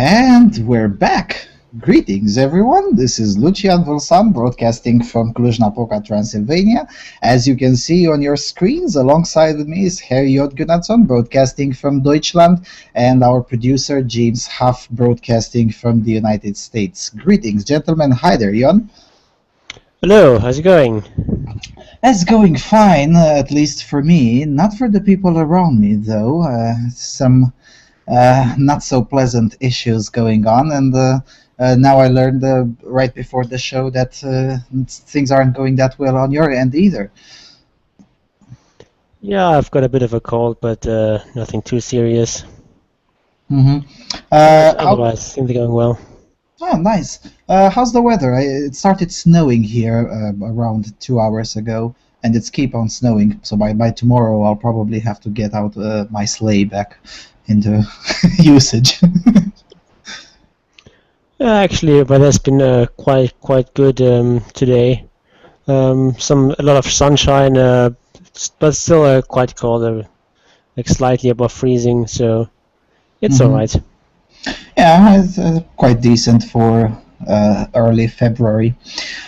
And we're back. Greetings, everyone. This is Lucian Vâlsan, broadcasting from Cluj-Napoca, Transylvania. As you can see on your screens, alongside with me is Jon Gunnarsson, broadcasting from Deutschland, and our producer, James Huff, broadcasting from the United States. Greetings, gentlemen. Hi there, Jon. Hello, how's it going? It's going fine, at least for me. Not for the people around me, though. Some not so pleasant issues going on, and now I learned right before the show that things aren't going that well on your end either. Yeah, I've got a bit of a cold, but nothing too serious. Mm-hmm. Otherwise, things are going well. Oh, nice. How's the weather? It started snowing here around 2 hours ago, and it's keep on snowing. So by tomorrow, I'll probably have to get out my sleigh back into usage. Actually, but that's been quite good today. A lot of sunshine, but still quite cold, like slightly above freezing. So it's all right. Yeah, it's quite decent for early February.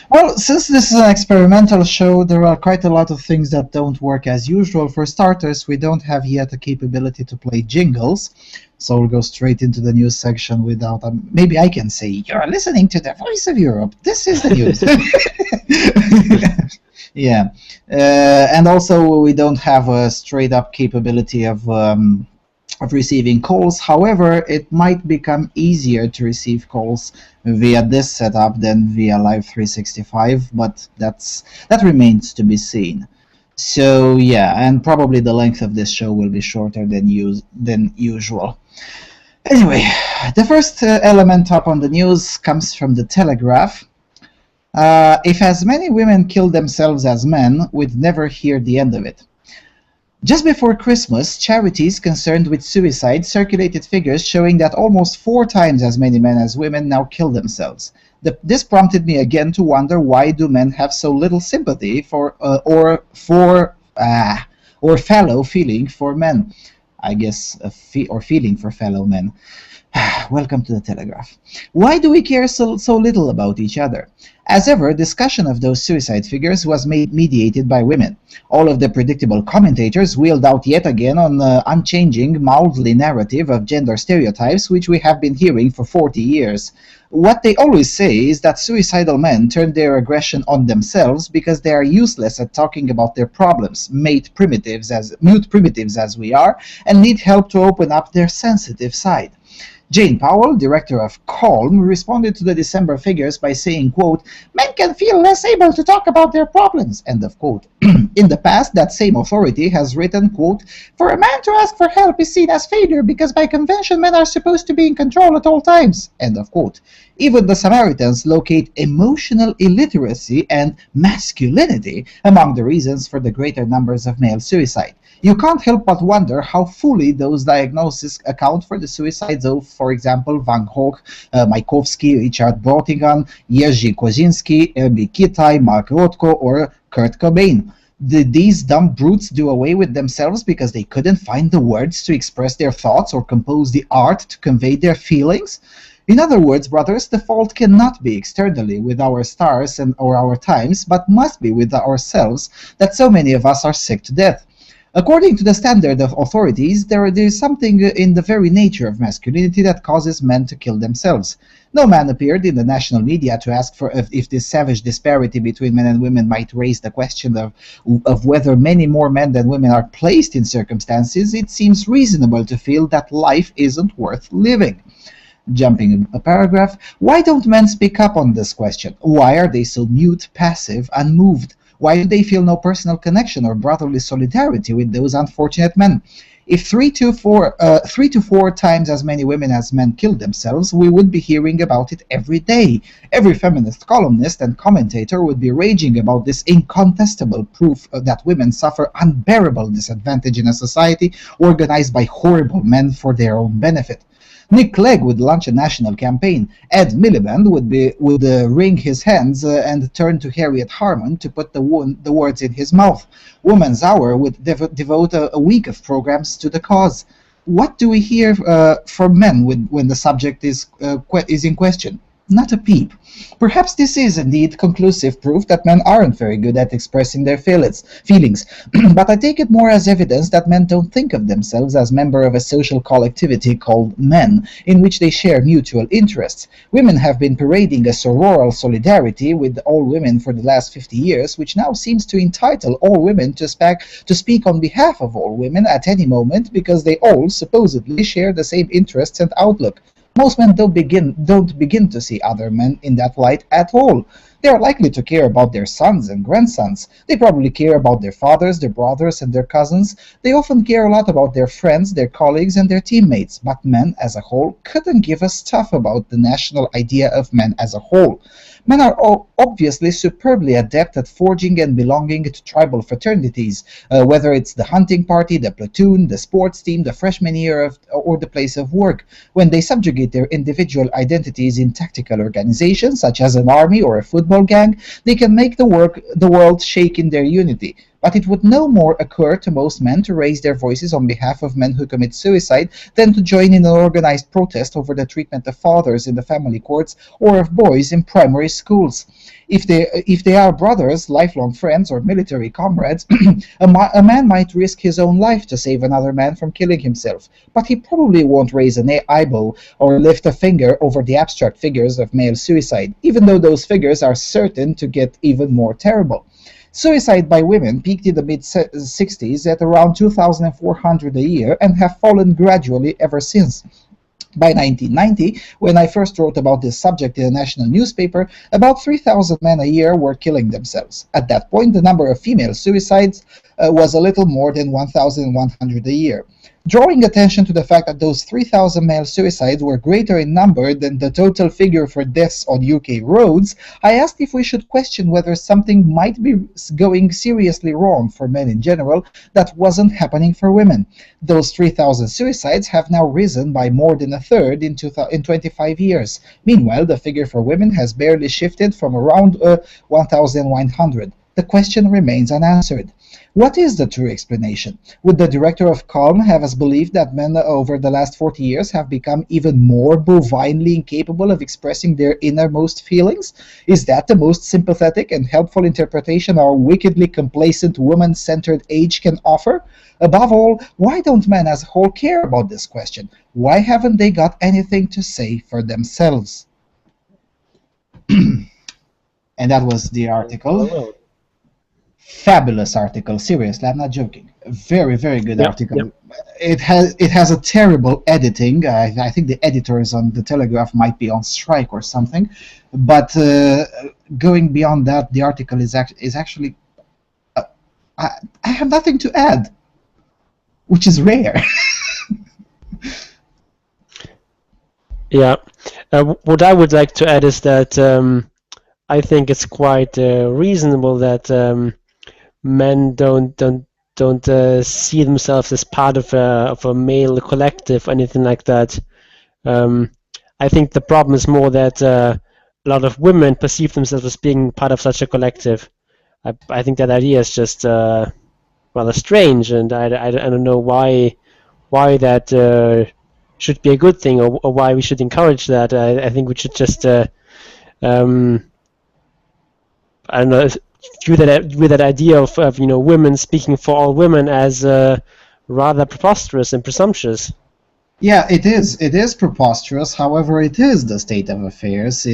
Well, since this is an experimental show, there are quite a lot of things that don't work as usual. For starters, we don't have yet a capability to play jingles, so we'll go straight into the news section without... maybe I can say, you're listening to the Voice of Europe. This is the news. Yeah. And also, we don't have a straight-up capability of receiving calls. However, it might become easier to receive calls via this setup than via Live 365, but that remains to be seen. So yeah, and probably the length of this show will be shorter than usual. Anyway, the first element up on the news comes from the Telegraph. If as many women kill themselves as men, we'd never hear the end of it. Just before Christmas, charities concerned with suicide circulated figures showing that almost 4 times as many men as women now kill themselves. This prompted me again to wonder, why do men have so little sympathy for or fellow feeling for men? I guess or feeling for fellow men. Welcome to the Telegraph. Why do we care so little about each other? As ever, discussion of those suicide figures was mediated by women. All of the predictable commentators wheeled out yet again on the unchanging, mildly narrative of gender stereotypes which we have been hearing for 40 years. What they always say is that suicidal men turn their aggression on themselves because they are useless at talking about their problems, mute primitives as we are, and need help to open up their sensitive side. Jane Powell, director of Calm, responded to the December figures by saying, quote, "Men can feel less able to talk about their problems," end of quote. In the past, that same authority has written, quote, "For a man to ask for help is seen as failure because by convention men are supposed to be in control at all times," end of quote. Even the Samaritans locate emotional illiteracy and masculinity among the reasons for the greater numbers of male suicide. You can't help but wonder how fully those diagnoses account for the suicides of, for example, Van Gogh, Mayakovsky, Richard Brautigan, Jerzy Kosinski, Erby Kitaj, Mark Rothko, or Kurt Cobain. Did these dumb brutes do away with themselves because they couldn't find the words to express their thoughts or compose the art to convey their feelings? In other words, brothers, the fault cannot be externally with our stars or our times, but must be with ourselves, that so many of us are sick to death. According to the standard of authorities, there is something in the very nature of masculinity that causes men to kill themselves. No man appeared in the national media to ask for if this savage disparity between men and women might raise the question of whether many more men than women are placed in circumstances. It seems reasonable to feel that life isn't worth living. Jumping a paragraph, why don't men speak up on this question? Why are they so mute, passive, unmoved? Why do they feel no personal connection or brotherly solidarity with those unfortunate men? If 3 to 4 times as many women as men killed themselves, we would be hearing about it every day. Every feminist columnist and commentator would be raging about this incontestable proof that women suffer unbearable disadvantage in a society organized by horrible men for their own benefit. Nick Clegg would launch a national campaign. Ed Miliband would wring his hands and turn to Harriet Harman to put the words in his mouth. Women's Hour would devote a week of programs to the cause. What do we hear from men when the subject is in question? Not a peep. Perhaps this is indeed conclusive proof that men aren't very good at expressing their feelings, but I take it more as evidence that men don't think of themselves as member of a social collectivity called men, in which they share mutual interests. Women have been parading a sororal solidarity with all women for the last 50 years, which now seems to entitle all women to speak on behalf of all women at any moment because they all supposedly share the same interests and outlook. Most men don't begin to see other men in that light at all. They are likely to care about their sons and grandsons. They probably care about their fathers, their brothers, and their cousins. They often care a lot about their friends, their colleagues, and their teammates. But men as a whole couldn't give a stuff about the national idea of men as a whole. Men are obviously superbly adept at forging and belonging to tribal fraternities, whether it's the hunting party, the platoon, the sports team, the freshman year, or the place of work. When they subjugate their individual identities in tactical organizations, such as an army or a football gang, they can make the world shake in their unity. But it would no more occur to most men to raise their voices on behalf of men who commit suicide than to join in an organized protest over the treatment of fathers in the family courts or of boys in primary schools. If they are brothers, lifelong friends, or military comrades, a man might risk his own life to save another man from killing himself, but he probably won't raise an eyebrow or lift a finger over the abstract figures of male suicide, even though those figures are certain to get even more terrible. Suicide by women peaked in the mid-60s at around 2,400 a year and have fallen gradually ever since. By 1990, when I first wrote about this subject in a national newspaper, about 3,000 men a year were killing themselves. At that point, the number of female suicides was a little more than 1,100 a year. Drawing attention to the fact that those 3,000 male suicides were greater in number than the total figure for deaths on UK roads, I asked if we should question whether something might be going seriously wrong for men in general that wasn't happening for women. Those 3,000 suicides have now risen by more than a third in 25 years. Meanwhile, the figure for women has barely shifted from around 1,100. The question remains unanswered. What is the true explanation? Would the director of Calm have us believe that men over the last 40 years have become even more bovinely incapable of expressing their innermost feelings? Is that the most sympathetic and helpful interpretation our wickedly complacent woman-centered age can offer? Above all, why don't men as a whole care about this question? Why haven't they got anything to say for themselves? And that was the article. Fabulous article, seriously, I'm not joking. Very, very good article. Yep. It has a terrible editing. I think the editors on the Telegraph might be on strike or something. But going beyond that, the article is actually I have nothing to add, which is rare. Yeah. What I would like to add is that I think it's quite reasonable that men don't see themselves as part of a male collective, anything like that. I think the problem is more that a lot of women perceive themselves as being part of such a collective. I think that idea is just rather strange, and I don't know why that should be a good thing, or why we should encourage that. I think we should just I don't know, view that idea of women speaking for all women as rather preposterous and presumptuous. Yeah, it is. It is preposterous. However, it is the state of affairs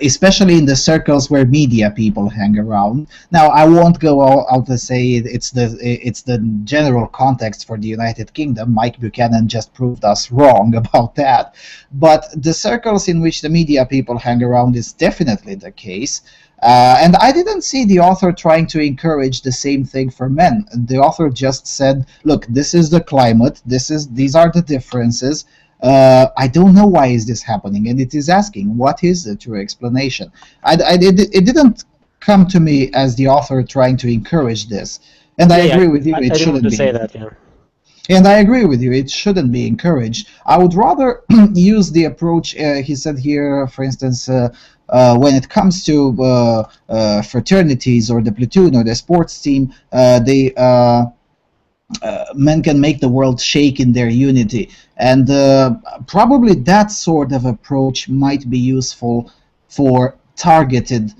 especially in the circles where media people hang around. Now, I won't go out to say it's the general context for the United Kingdom. Mike Buchanan just proved us wrong about that. But the circles in which the media people hang around is definitely the case. And I didn't see the author trying to encourage the same thing for men. The author just said, look, this is the climate, these are the differences. I don't know why is this happening, and it is asking, what is the true explanation? It didn't come to me as the author trying to encourage this. And I agree with you, it shouldn't be. Say that, yeah. And I agree with you, it shouldn't be encouraged. I would rather use the approach, he said here, for instance, when it comes to fraternities or the platoon or the sports team, men can make the world shake in their unity, and probably that sort of approach might be useful for targeted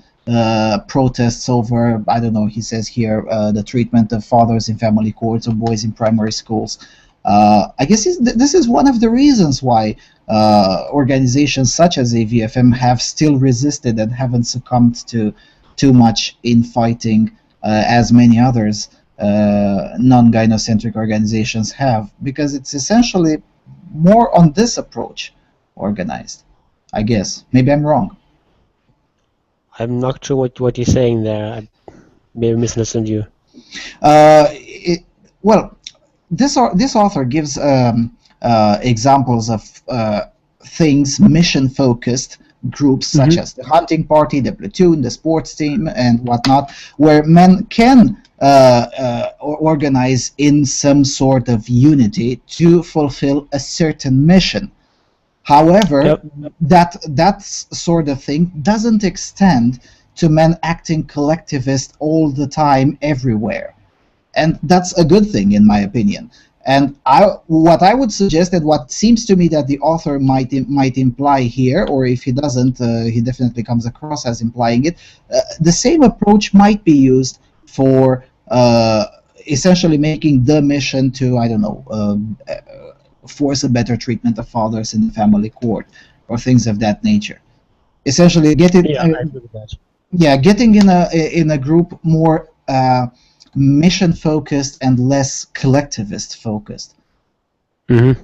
protests over, I don't know, he says here, the treatment of fathers in family courts or boys in primary schools. I guess this is one of the reasons why organizations such as AVFM have still resisted and haven't succumbed to too much infighting as many others non-gynocentric organizations have, because it's essentially more on this approach organized, I guess. Maybe I'm wrong. I'm not sure what you're saying there. I may have misunderstood you. Well, this author gives examples of things, mission-focused groups such as the hunting party, the platoon, the sports team, and whatnot, where men can organize in some sort of unity to fulfill a certain mission. However, that sort of thing doesn't extend to men acting collectivist all the time everywhere. And that's a good thing, in my opinion. And what I would suggest, and what seems to me that the author might imply here, or if he doesn't, he definitely comes across as implying it, the same approach might be used for essentially making the mission to, I don't know, force a better treatment of fathers in the family court, or things of that nature. Essentially, getting getting in a group more mission focused and less collectivist focused. And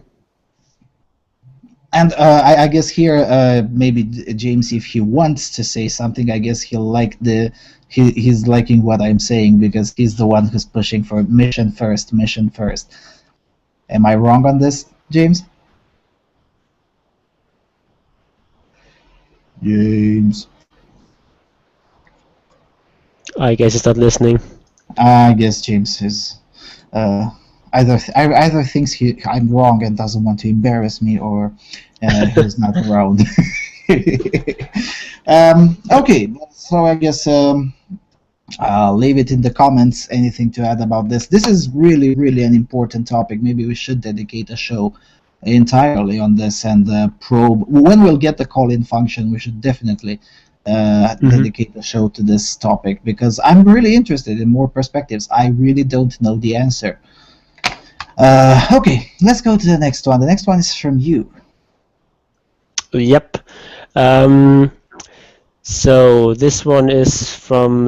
I guess here maybe James, if he wants to say something, I guess he'll like he's liking what I'm saying, because he's the one who's pushing for mission first. Am I wrong on this, James? James. I guess he's not listening. I guess James is either thinks I'm wrong and doesn't want to embarrass me, or he's not around. Okay, so I guess I'll leave it in the comments. Anything to add about this? This is really, really an important topic. Maybe we should dedicate a show entirely on this and probe. When we'll get the call-in function, we should definitely dedicate the show to this topic, because I'm really interested in more perspectives. I really don't know the answer. Okay, let's go to the next one. The next one is from you. Yep. So this one is from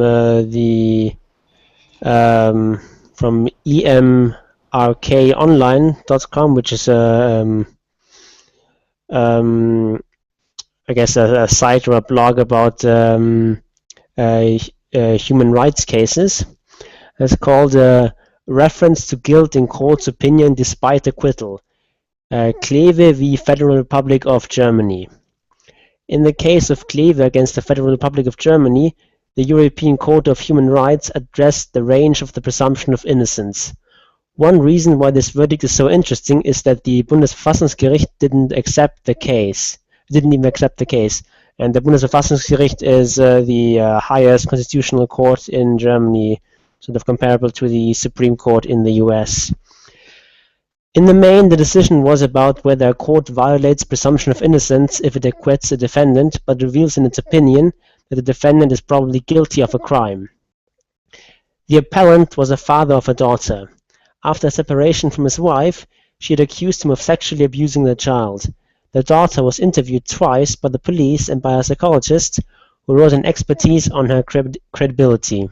from emrkonline.com, which is I guess a site or a blog about human rights cases. It's called Reference to Guilt in Court's Opinion Despite Acquittal, Kleve v. Federal Republic of Germany. In the case of Kleve against the Federal Republic of Germany, the European Court of Human Rights addressed the range of the presumption of innocence. One reason why this verdict is so interesting is that the Bundesverfassungsgericht didn't even accept the case. And the Bundesverfassungsgericht is the highest constitutional court in Germany, sort of comparable to the Supreme Court in the US. In the main, the decision was about whether a court violates presumption of innocence if it acquits a defendant, but reveals in its opinion that the defendant is probably guilty of a crime. The appellant was a father of a daughter. After separation from his wife, she had accused him of sexually abusing the child. The daughter was interviewed twice by the police and by a psychologist who wrote an expertise on her credibility.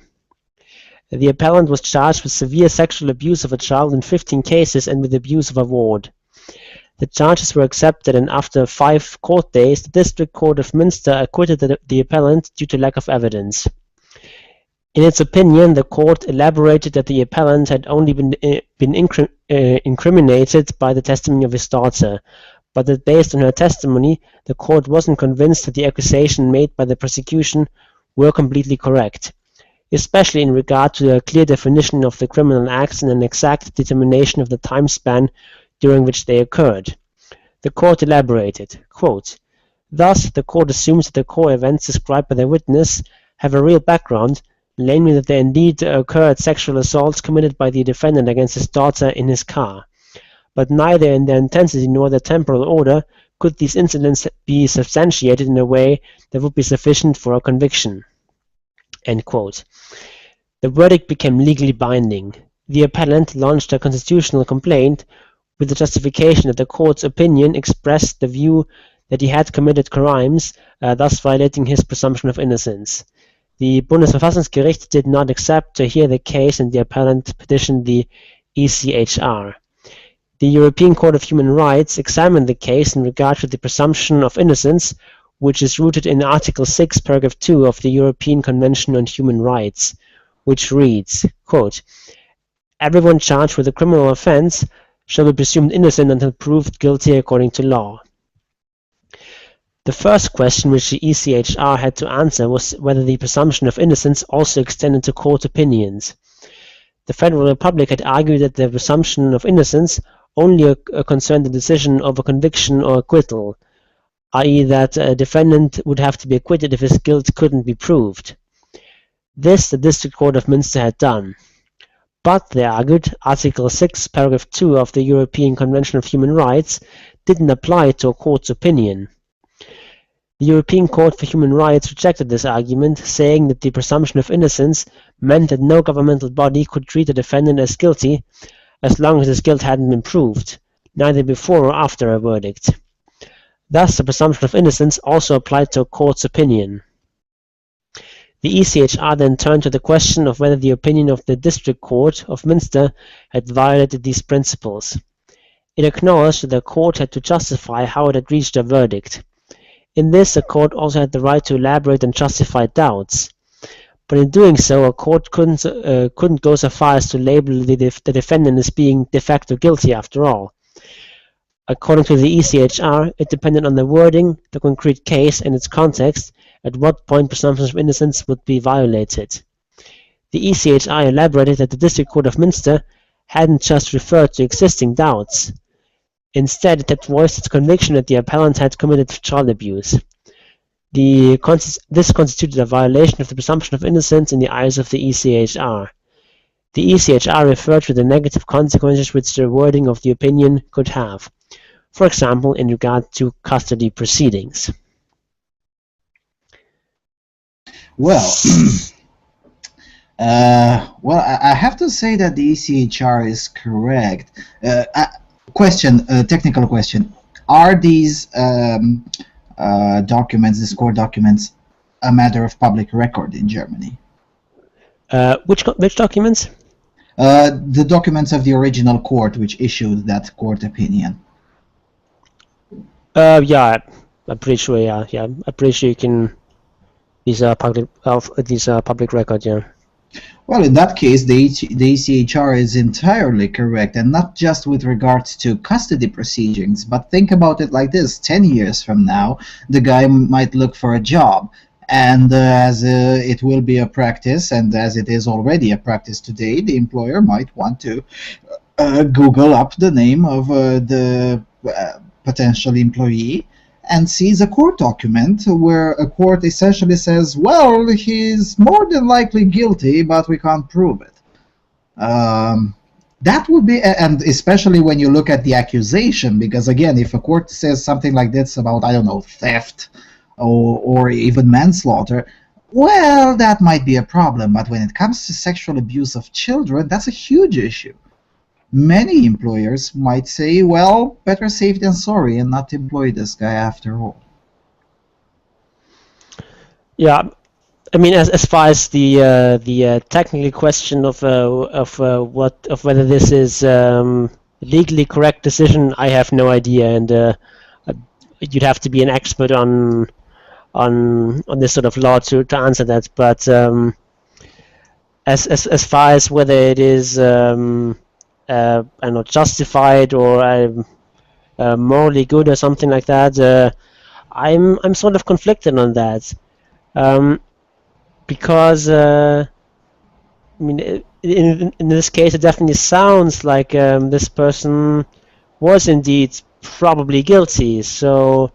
The appellant was charged with severe sexual abuse of a child in 15 cases and with abuse of a ward. The charges were accepted, and after 5 court days, the District Court of Münster acquitted the appellant due to lack of evidence. In its opinion, the court elaborated that the appellant had only been incriminated by the testimony of his daughter, but that based on her testimony, the court wasn't convinced that the accusation made by the prosecution were completely correct, especially in regard to a clear definition of the criminal acts and an exact determination of the time span during which they occurred. The court elaborated, quote, "Thus, the court assumes that the core events described by the witness have a real background, namely that there indeed occurred sexual assaults committed by the defendant against his daughter in his car, but neither in their intensity nor their temporal order could these incidents be substantiated in a way that would be sufficient for a conviction." End quote. The verdict became legally binding. The appellant launched a constitutional complaint with the justification that the court's opinion expressed the view that he had committed crimes, thus violating his presumption of innocence. The Bundesverfassungsgericht did not accept to hear the case, and the appellant petitioned the ECHR. The European Court of Human Rights examined the case in regard to the presumption of innocence, which is rooted in Article 6, paragraph 2 of the European Convention on Human Rights, which reads, quote, "Everyone charged with a criminal offense shall be presumed innocent until proved guilty according to law." The first question which the ECHR had to answer was whether the presumption of innocence also extended to court opinions. The Federal Republic had argued that the presumption of innocence only concerned the decision of a conviction or acquittal, i.e. that a defendant would have to be acquitted if his guilt couldn't be proved. This the District Court of Münster had done. But, they argued, Article 6, paragraph 2 of the European Convention of Human Rights didn't apply to a court's opinion. The European Court for Human Rights rejected this argument, saying that the presumption of innocence meant that no governmental body could treat a defendant as guilty as long as his guilt hadn't been proved, neither before or after a verdict. Thus, the presumption of innocence also applied to a court's opinion. The ECHR then turned to the question of whether the opinion of the District Court of Münster had violated these principles. It acknowledged that the court had to justify how it had reached a verdict. In this, the court also had the right to elaborate and justify doubts. But in doing so, a court couldn't go so far as to label the defendant as being de facto guilty after all. According to the ECHR, it depended on the wording, the concrete case, and its context, at what point presumptions of innocence would be violated. The ECHR elaborated that the District Court of Münster hadn't just referred to existing doubts. Instead, it had voiced its conviction that the appellant had committed child abuse. This constituted a violation of the presumption of innocence in the eyes of the ECHR. The ECHR referred to the negative consequences which the wording of the opinion could have, for example, in regard to custody proceedings. Well, I have to say that the ECHR is correct. Technical question: are these documents, these court documents, a matter of public record in Germany? Which documents? The documents of the original court which issued that court opinion. Yeah, I'm pretty sure. Yeah, I'm pretty sure you can. These are public record. Yeah. Well, in that case, the ECHR is entirely correct, and not just with regards to custody proceedings, but think about it like this: 10 years from now, the guy might look for a job, and as it will be a practice, and as it is already a practice today, the employer might want to Google up the name of the potential employee and sees a court document where a court essentially says, well, he's more than likely guilty, but we can't prove it. That would be, and especially when you look at the accusation, because again, if a court says something like this about, I don't know, theft or even manslaughter, well, that might be a problem, but when it comes to sexual abuse of children, that's a huge issue. Many employers might say, well, better safe than sorry, and not employ this guy after all. Yeah, I mean, as far as the technical question of whether this is legally correct decision, I have no idea, and you'd have to be an expert on this sort of law to answer that. But as far as whether it is I'm not justified or morally good or something like that, I'm sort of conflicted on that, because I mean, in this case, it definitely sounds like this person was indeed probably guilty. So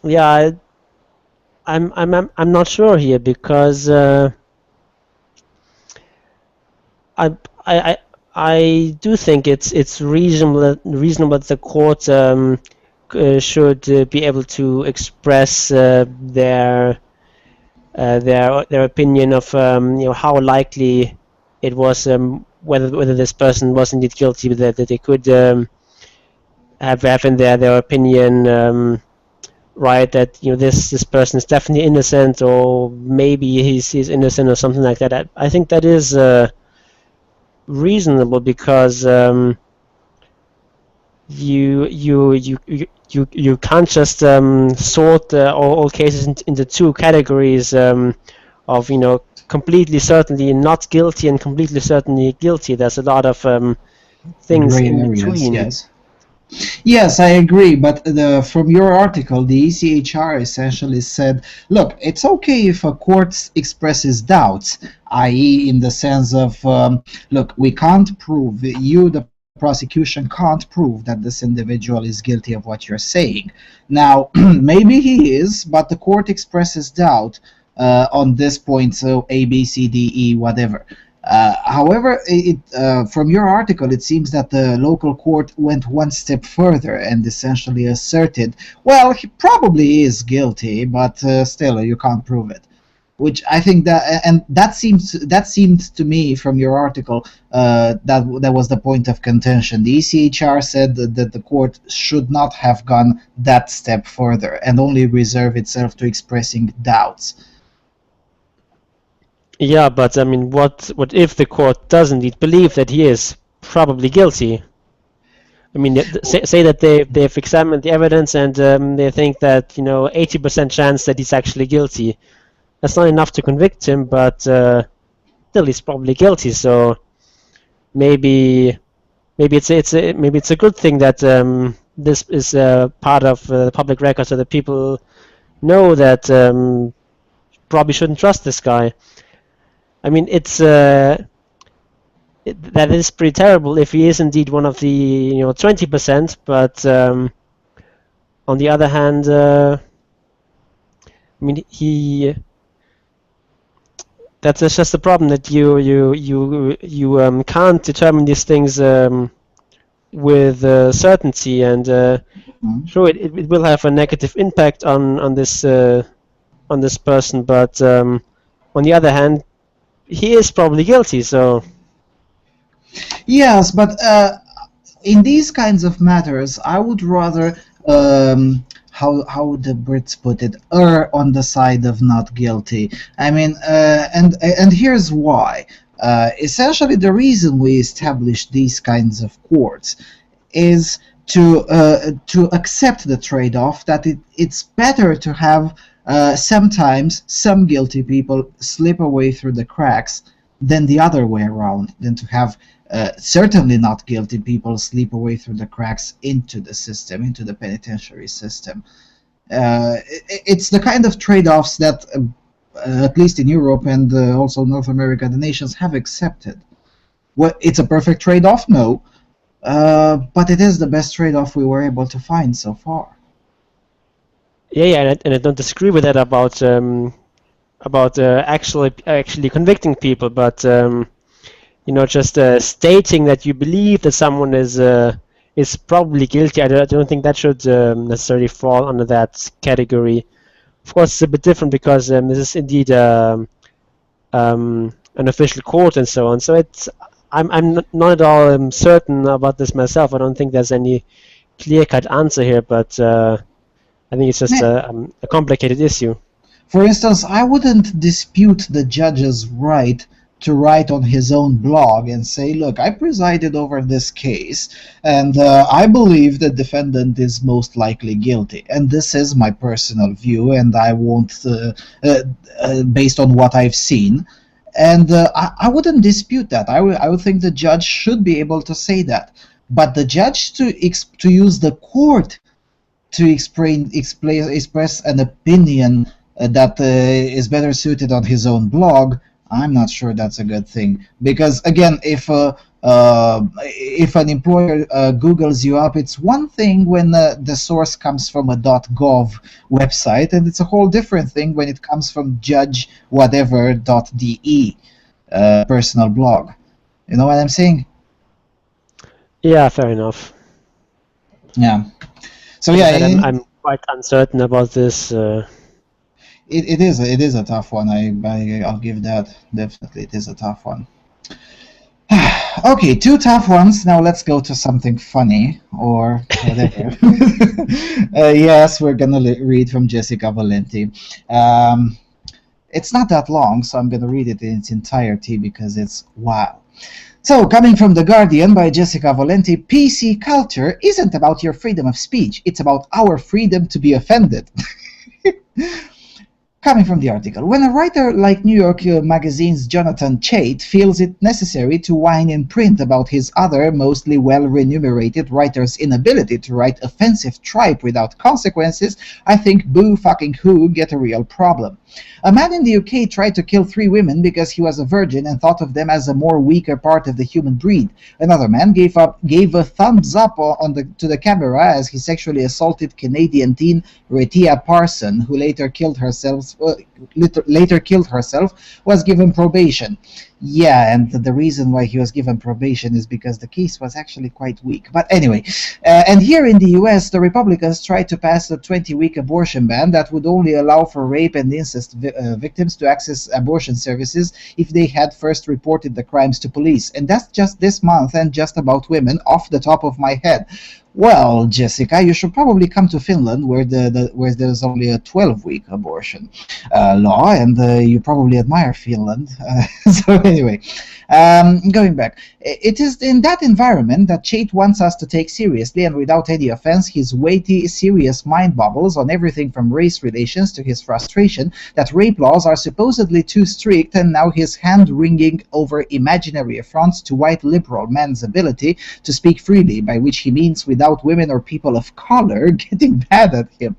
yeah, I'm not sure here because I I I do think it's reasonable that the court should be able to express their opinion of how likely it was, whether this person was indeed guilty, that they could have in their opinion, right, that this person is definitely innocent, or maybe he's innocent or something like that. I think that is reasonable because you can't just sort all cases into two categories of completely certainly not guilty and completely certainly guilty. There's a lot of things Gray in areas, between. yes. Yes, I agree, but from your article, the ECHR essentially said, look, it's okay if a court expresses doubts, i.e., in the sense of, look, we can't prove, the prosecution can't prove that this individual is guilty of what you're saying. Now, maybe he is, but the court expresses doubt on this point, so A, B, C, D, E, whatever. However, from your article, it seems that the local court went one step further and essentially asserted, well, he probably is guilty, but still, you can't prove it. Which I think that seemed to me from your article that was the point of contention. The ECHR said that the court should not have gone that step further and only reserve itself to expressing doubts. Yeah, but I mean, what if the court does indeed believe that he is probably guilty? I mean, say that they've examined the evidence and they think that 80% chance that he's actually guilty. That's not enough to convict him, but still he's probably guilty. So maybe it's a good thing that this is part of the public record, so that people know that probably shouldn't trust this guy. I mean, that is pretty terrible if he is indeed one of the 20%. But on the other hand, I mean, that's just the problem, that you can't determine these things with certainty, and sure, it will have a negative impact on this person, but on the other hand, he is probably guilty. So yes, but in these kinds of matters, I would rather how the Brits put it, err on the side of not guilty. I mean, and here's why. Essentially, the reason we established these kinds of courts is to accept the trade-off that it's better to have sometimes some guilty people slip away through the cracks than the other way around, than to have certainly not guilty people slip away through the cracks into the system, into the penitentiary system. It's the kind of trade-offs that, at least in Europe and also North America, the nations have accepted. Well, it's a perfect trade-off? No. But it is the best trade-off we were able to find so far. Yeah, and I don't disagree with that about actually convicting people, but just stating that you believe that someone is probably guilty. I don't think that should necessarily fall under that category. Of course, it's a bit different because this is indeed an official court and so on. So I'm not at all certain about this myself. I don't think there's any clear-cut answer here, but I think it's just a complicated issue. For instance, I wouldn't dispute the judge's right to write on his own blog and say, look, I presided over this case, and I believe the defendant is most likely guilty. And this is my personal view, and I won't, based on what I've seen. And I wouldn't dispute that. I would think the judge should be able to say that. But the judge to use the court to express an opinion that is better suited on his own blog, I'm not sure that's a good thing. Because again, if If an employer Googles you up, it's one thing when the source comes from a .gov website, and it's a whole different thing when it comes from judge whatever .de personal blog. You know what I'm saying? Yeah, fair enough. Yeah. So As I yeah, said, I'm quite uncertain about this. it is a tough one. I'll give that. Definitely, it is a tough one. Okay, two tough ones. Now let's go to something funny or whatever. Yes, we're gonna read from Jessica Valenti. It's not that long, so I'm gonna read it in its entirety because it's wow. So, coming from The Guardian by Jessica Valenti, PC culture isn't about your freedom of speech, it's about our freedom to be offended. Coming from the article, when a writer like New York Magazine's Jonathan Chait feels it necessary to whine in print about his other, mostly well-remunerated writer's inability to write offensive tripe without consequences, I think boo fucking who get a real problem. A man in the UK tried to kill 3 women because he was a virgin and thought of them as a more weaker part of the human breed. Another man gave a thumbs up to the camera as he sexually assaulted Canadian teen Retia Parson, who later killed herself, was given probation. Yeah, and the reason why he was given probation is because the case was actually quite weak. But anyway, and here in the US, the Republicans tried to pass a 20-week abortion ban that would only allow for rape and incest victims to access abortion services if they had first reported the crimes to police. And that's just this month and just about women off the top of my head. Well, Jessica, you should probably come to Finland, where there's only a 12-week abortion law, and you probably admire Finland. So anyway, going back, it is in that environment that Chait wants us to take seriously, and without any offense, his weighty, serious mind bubbles on everything from race relations to his frustration that rape laws are supposedly too strict, and now his hand-wringing over imaginary affronts to white liberal men's ability to speak freely, by which he means without women or people of color getting mad at him.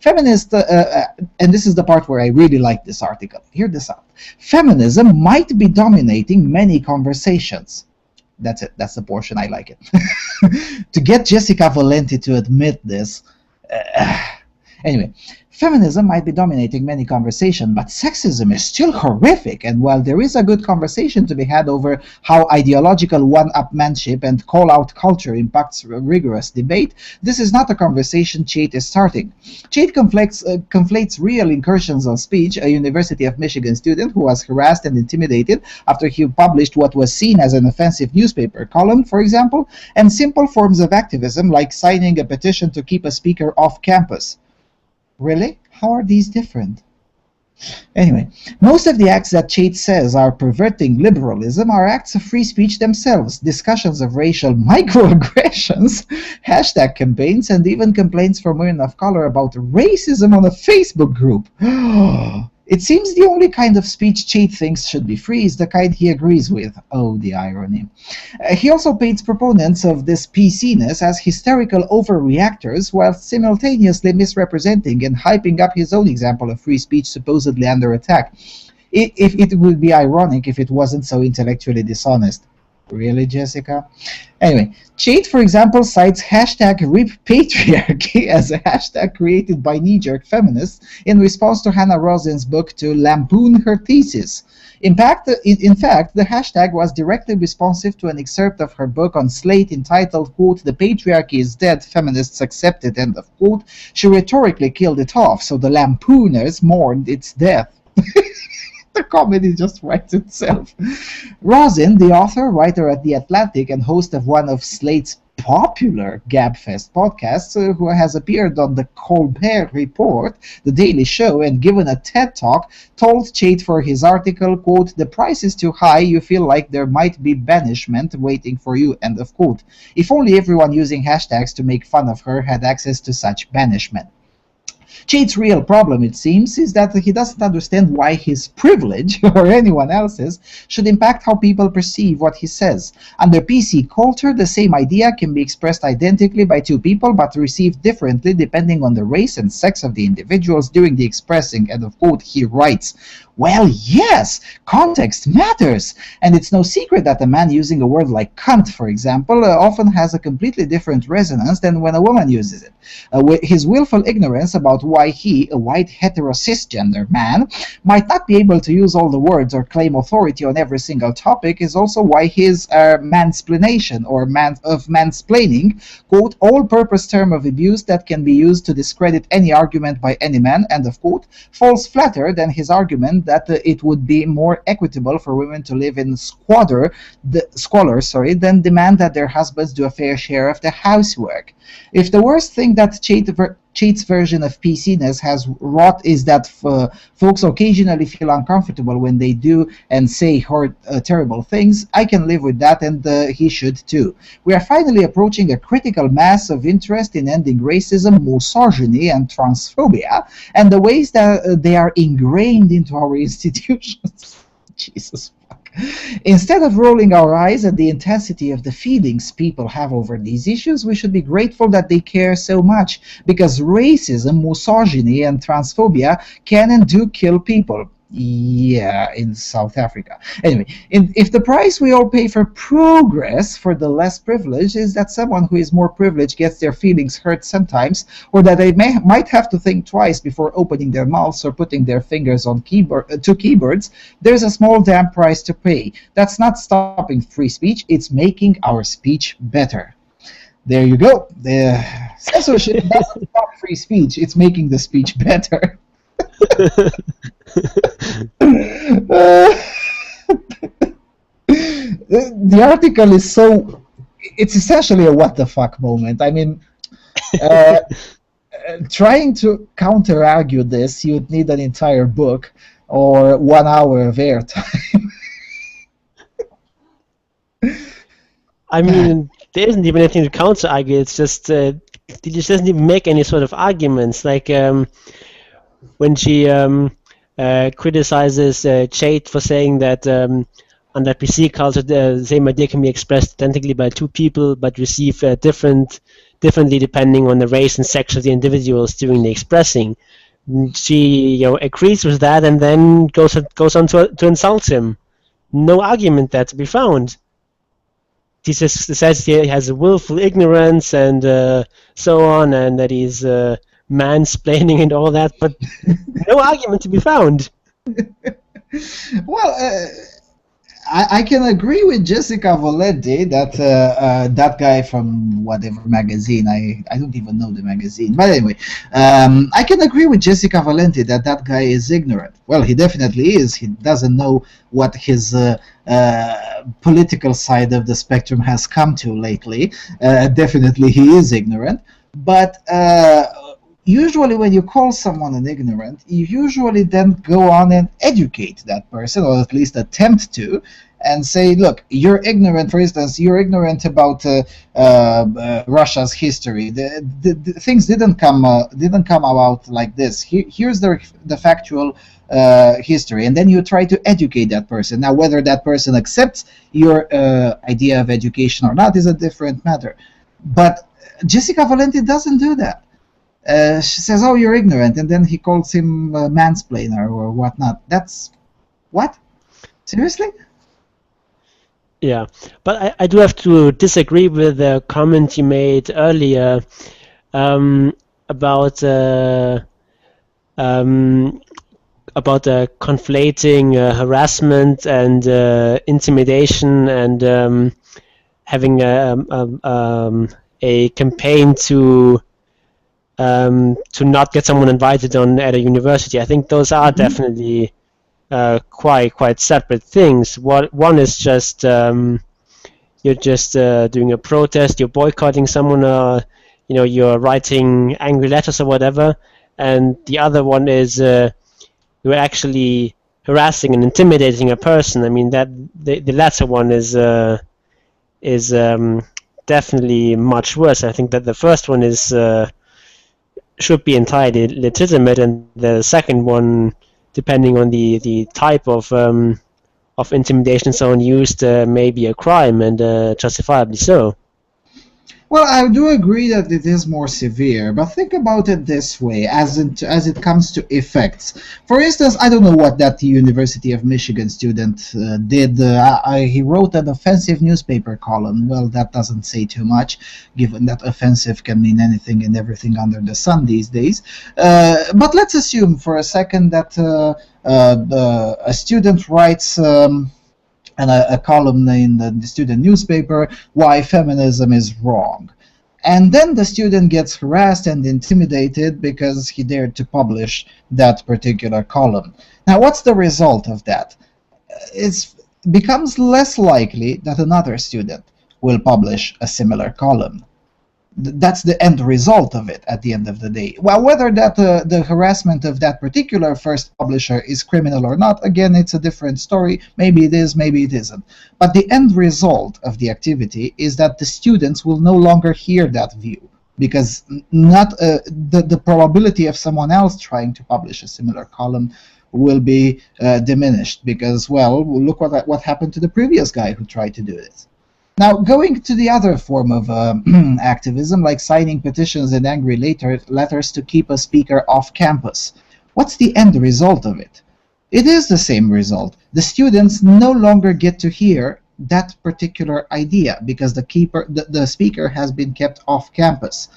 Feminist, and this is the part where I really like this article. Hear this out. Feminism might be dominating many conversations. That's it. That's the portion I like it. To get Jessica Valenti to admit this. Anyway, feminism might be dominating many conversations, but sexism is still horrific. And while there is a good conversation to be had over how ideological one-upmanship and call-out culture impacts rigorous debate, this is not a conversation Chait is starting. Chait conflates real incursions on speech, a University of Michigan student who was harassed and intimidated after he published what was seen as an offensive newspaper column, for example, and simple forms of activism like signing a petition to keep a speaker off campus. Really? How are these different? Anyway, most of the acts that Chait says are perverting liberalism are acts of free speech themselves, discussions of racial microaggressions, hashtag campaigns, and even complaints from women of color about racism on a Facebook group. It seems the only kind of speech Chait thinks should be free is the kind he agrees with. Oh, the irony. He also paints proponents of this PC-ness as hysterical overreactors while simultaneously misrepresenting and hyping up his own example of free speech supposedly under attack. It would be ironic if it wasn't so intellectually dishonest. Really, Jessica? Anyway, Chait, for example, cites hashtag #RipPatriarchy as a hashtag created by knee-jerk feminists in response to Hannah Rosin's book to lampoon her thesis. In fact, the hashtag was directly responsive to an excerpt of her book on Slate entitled, quote, "The patriarchy is dead, feminists accept it," end of quote. She rhetorically killed it off, so the lampooners mourned its death. The comedy just writes itself. Rosin, the author, writer at The Atlantic, and host of one of Slate's popular Gabfest podcasts, who has appeared on the Colbert Report, The Daily Show, and given a TED Talk, told Chait for his article, quote, "The price is too high, you feel like there might be banishment waiting for you," end of quote. If only everyone using hashtags to make fun of her had access to such banishment. Chade's real problem, it seems, is that he doesn't understand why his privilege, or anyone else's, should impact how people perceive what he says. Under PC culture, the same idea can be expressed identically by two people, but received differently depending on the race and sex of the individuals during the expressing, and of quote, he writes, well, yes, context matters, and it's no secret that a man using a word like cunt, for example, often has a completely different resonance than when a woman uses it. His willful ignorance about why he, a white hetero-cisgender man, might not be able to use all the words or claim authority on every single topic is also why his mansplanation, or mansplaining, quote, all-purpose term of abuse that can be used to discredit any argument by any man, end of quote, falls flatter than his argument that it would be more equitable for women to live in squalor, than demand that their husbands do a fair share of the housework. If the worst thing that Chade's version of PC-ness has wrought is that folks occasionally feel uncomfortable when they do and say terrible things, I can live with that, and he should too. We are finally approaching a critical mass of interest in ending racism, misogyny, and transphobia, and the ways that they are ingrained into our institutions. Jesus fuck. Instead of rolling our eyes at the intensity of the feelings people have over these issues, we should be grateful that they care so much, because racism, misogyny, and transphobia can and do kill people. Yeah, in South Africa. Anyway, if the price we all pay for progress for the less privileged is that someone who is more privileged gets their feelings hurt sometimes, or that they might have to think twice before opening their mouths or putting their fingers on two keyboards, there's a small damn price to pay. That's not stopping free speech, it's making our speech better. There you go. The censorship doesn't stop free speech, it's making the speech better. The article is it's essentially a what the fuck moment. I mean, trying to counter-argue this, you'd need an entire book or 1 hour of airtime. I mean, there isn't even anything to counter-argue. It's just, it just doesn't even make any sort of arguments. Like, when she criticizes Chade for saying that under PC culture the same idea can be expressed identically by two people but receive differently depending on the race and sex of the individuals during the expressing. She agrees with that and then goes on to insult him. No argument there to be found. He just says he has a willful ignorance and so on, and that he's mansplaining and all that, but no argument to be found. Well, I can agree with Jessica Volenti that that guy from whatever magazine, I don't even know the magazine, but anyway, I can agree with Jessica Volenti that that guy is ignorant. Well, he definitely is. He doesn't know what his political side of the spectrum has come to lately. Definitely he is ignorant, but usually when you call someone an ignorant, you usually then go on and educate that person, or at least attempt to, and say, look, you're ignorant, for instance, you're ignorant about Russia's history. The things didn't come about like this. Here's the factual history, and then you try to educate that person. Now, whether that person accepts your idea of education or not is a different matter. But Jessica Valenti doesn't do that. She says, oh, you're ignorant, and then he calls him a mansplainer or whatnot. That's... what? Seriously? Yeah, but I do have to disagree with the comment you made earlier about conflating harassment and intimidation and having a campaign to not get someone invited on at a university. I think those are definitely quite separate things. One is just you're just doing a protest, you're boycotting someone, you're writing angry letters or whatever, and the other one is you're actually harassing and intimidating a person. I mean, that the latter one is definitely much worse. I think that the first one is should be entirely legitimate, and the second one, depending on the type of intimidation someone used, may be a crime, and justifiably so. Well, I do agree that it is more severe, but think about it this way, as it comes to effects. For instance, I don't know what that University of Michigan student did. He wrote an offensive newspaper column. Well, that doesn't say too much, given that offensive can mean anything and everything under the sun these days. But let's assume for a second that a student writes. And a column in the student newspaper, why feminism is wrong. And then the student gets harassed and intimidated because he dared to publish that particular column. Now, what's the result of that? It becomes less likely that another student will publish a similar column. That's the end result of it at the end of the day. Well, whether that the harassment of that particular first publisher is criminal or not, again, it's a different story. Maybe it is, maybe it isn't. But the end result of the activity is that the students will no longer hear that view, because not the probability of someone else trying to publish a similar column will be diminished, because, well, look what happened to the previous guy who tried to do this. Now, going to the other form of activism, like signing petitions and angry letters to keep a speaker off campus. What's the end result of it? It is the same result. The students no longer get to hear that particular idea because the speaker has been kept off campus.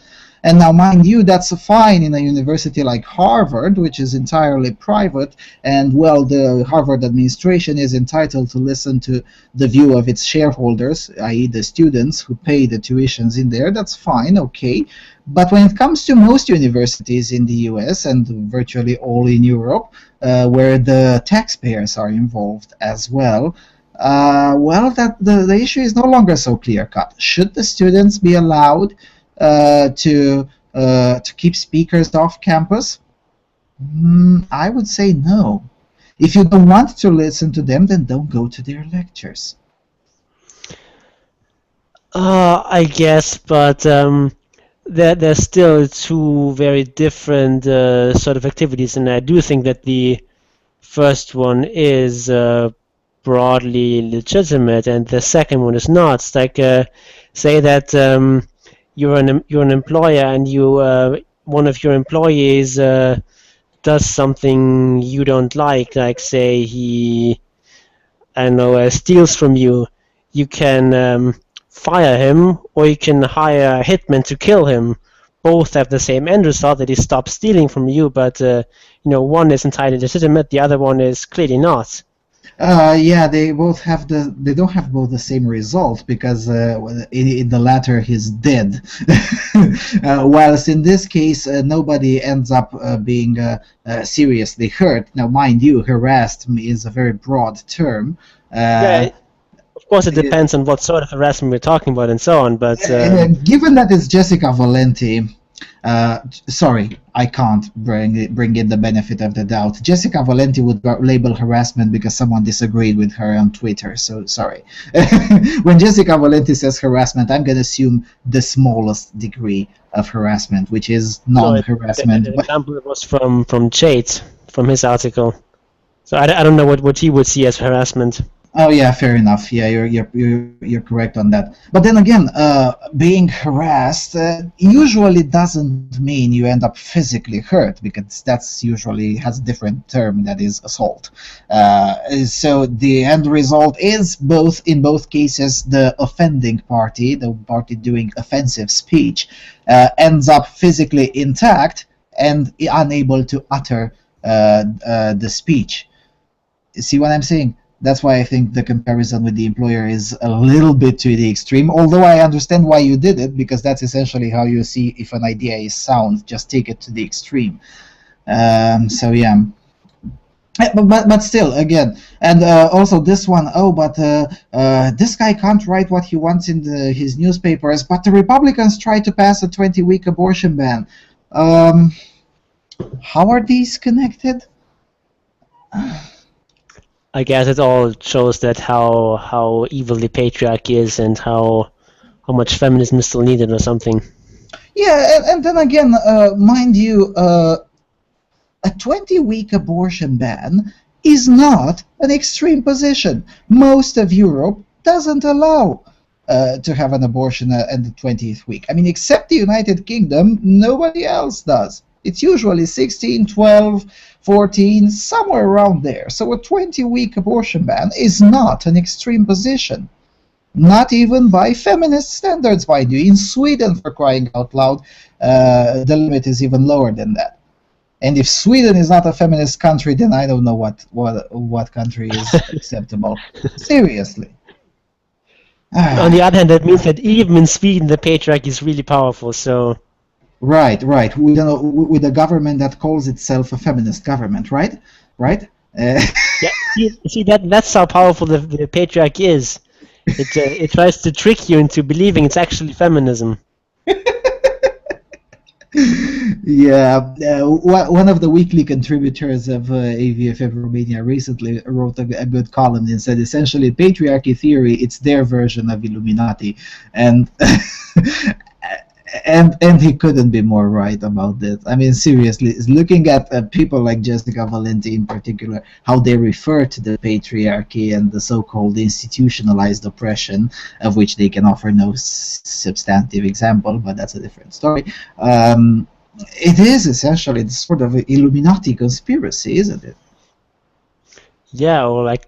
And now, mind you, that's fine in a university like Harvard, which is entirely private, and, well, the Harvard administration is entitled to listen to the view of its shareholders, i.e. the students who pay the tuitions in there. That's fine, okay. But when it comes to most universities in the US and virtually all in Europe, where the taxpayers are involved as well, well, the issue is no longer so clear-cut. Should the students be allowed to keep speakers off campus? I would say no. If you don't want to listen to them, then don't go to their lectures. I guess, but there's still two very different sort of activities, and I do think that the first one is broadly legitimate, and the second one is not. It's like say that you're an employer, and one of your employees does something you don't like say he, I don't know, steals from you. You can fire him, or you can hire a hitman to kill him. Both have the same end result, that he stops stealing from you, but one is entirely legitimate, the other one is clearly not. Yeah, they don't have both the same result, because in the latter he's dead, whilst in this case nobody ends up being seriously hurt. Now, mind you, harassed is a very broad term. Yeah, of course, it depends on what sort of harassment we're talking about and so on. But given that it's Jessica Valenti. Sorry, I can't bring in the benefit of the doubt. Jessica Valenti would label harassment because someone disagreed with her on Twitter, so sorry. When Jessica Valenti says harassment, I'm going to assume the smallest degree of harassment, which is non-harassment. The example was from Chait, from his article. So I don't know what he would see as harassment. Oh yeah, fair enough. Yeah, you're correct on that. But then again, being harassed usually doesn't mean you end up physically hurt, because that's usually has a different term, that is assault. So the end result is in both cases, the offending party, the party doing offensive speech, ends up physically intact and unable to utter the speech. See what I'm saying? That's why I think the comparison with the employer is a little bit to the extreme, although I understand why you did it, because that's essentially how you see if an idea is sound. Just take it to the extreme. So yeah. But still, again, and also this one, this guy can't write what he wants in his newspapers, but the Republicans try to pass a 20-week abortion ban. How are these connected? I guess it all shows that how evil the patriarchy is, and how much feminism is still needed or something. Yeah, and then again, mind you, a 20-week abortion ban is not an extreme position. Most of Europe doesn't allow to have an abortion at the 20th week. I mean, except the United Kingdom, nobody else does. It's usually 16, 12, 14, somewhere around there. So a 20-week abortion ban is not an extreme position. Not even by feminist standards, mind you. In Sweden, for crying out loud, the limit is even lower than that. And if Sweden is not a feminist country, then I don't know what country is acceptable. Seriously. On the other hand, that means that even in Sweden, the patriarchy is really powerful. So. Right. With a government that calls itself a feminist government, right? Yeah. You see that's how powerful the patriarchy is. It tries to trick you into believing it's actually feminism. Yeah, one of the weekly contributors of AVFF Romania recently wrote a good column and said essentially patriarchy theory, it's their version of Illuminati, and and he couldn't be more right about that. I mean, seriously, looking at people like Jessica Valenti in particular, how they refer to the patriarchy and the so-called institutionalized oppression, of which they can offer no substantive example, but that's a different story. It is essentially sort of an Illuminati conspiracy, isn't it? Yeah, or like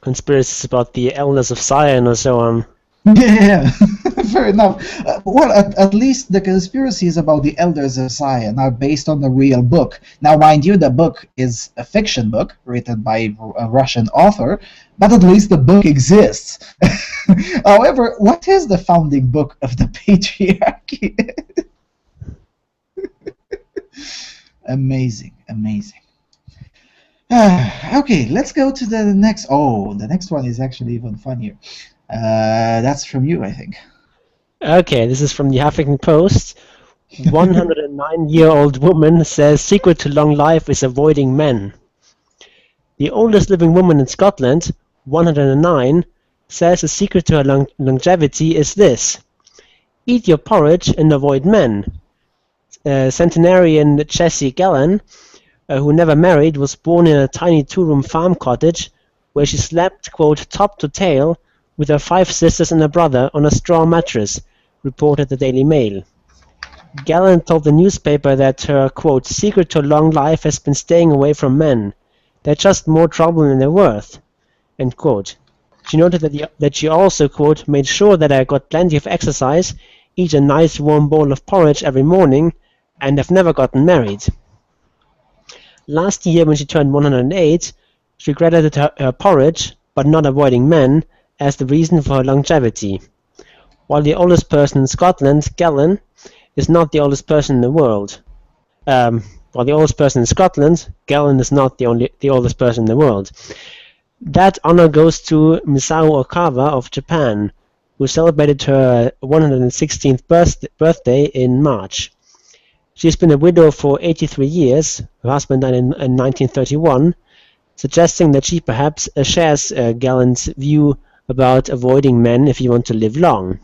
conspiracies about the elders of Zion or so on. Yeah, fair enough. Well, at least the conspiracies about the Elders of Zion are based on a real book. Now, mind you, the book is a fiction book written by a Russian author, but at least the book exists. However, what is the founding book of the patriarchy? Amazing. Okay, let's go to the next. Oh, the next one is actually even funnier. That's from you, I think. Okay, this is from the Huffington Post. 109-year-old woman says secret to long life is avoiding men. The oldest living woman in Scotland, 109, says the secret to her longevity is this: eat your porridge and avoid men. Centenarian Jessie Gallen, who never married, was born in a tiny two-room farm cottage where she slept, quote, top to tail, with her 5 sisters and a brother on a straw mattress, reported the Daily Mail. Gallen told the newspaper that her, quote, secret to long life has been staying away from men. They're just more trouble than they're worth, end quote. She noted that she also, quote, made sure that I got plenty of exercise, eat a nice warm bowl of porridge every morning, and have never gotten married. Last year, when she turned 108, she credited her porridge, but not avoiding men, as the reason for her longevity. While the oldest person in Scotland, Gallen, is not the oldest person in the world. While the oldest person in Scotland, Gallen is not the oldest person in the world. That honor goes to Misao Okawa of Japan, who celebrated her 116th birthday in March. She's been a widow for 83 years. Her husband died in 1931, suggesting that she perhaps shares Gallen's view about avoiding men if you want to live long.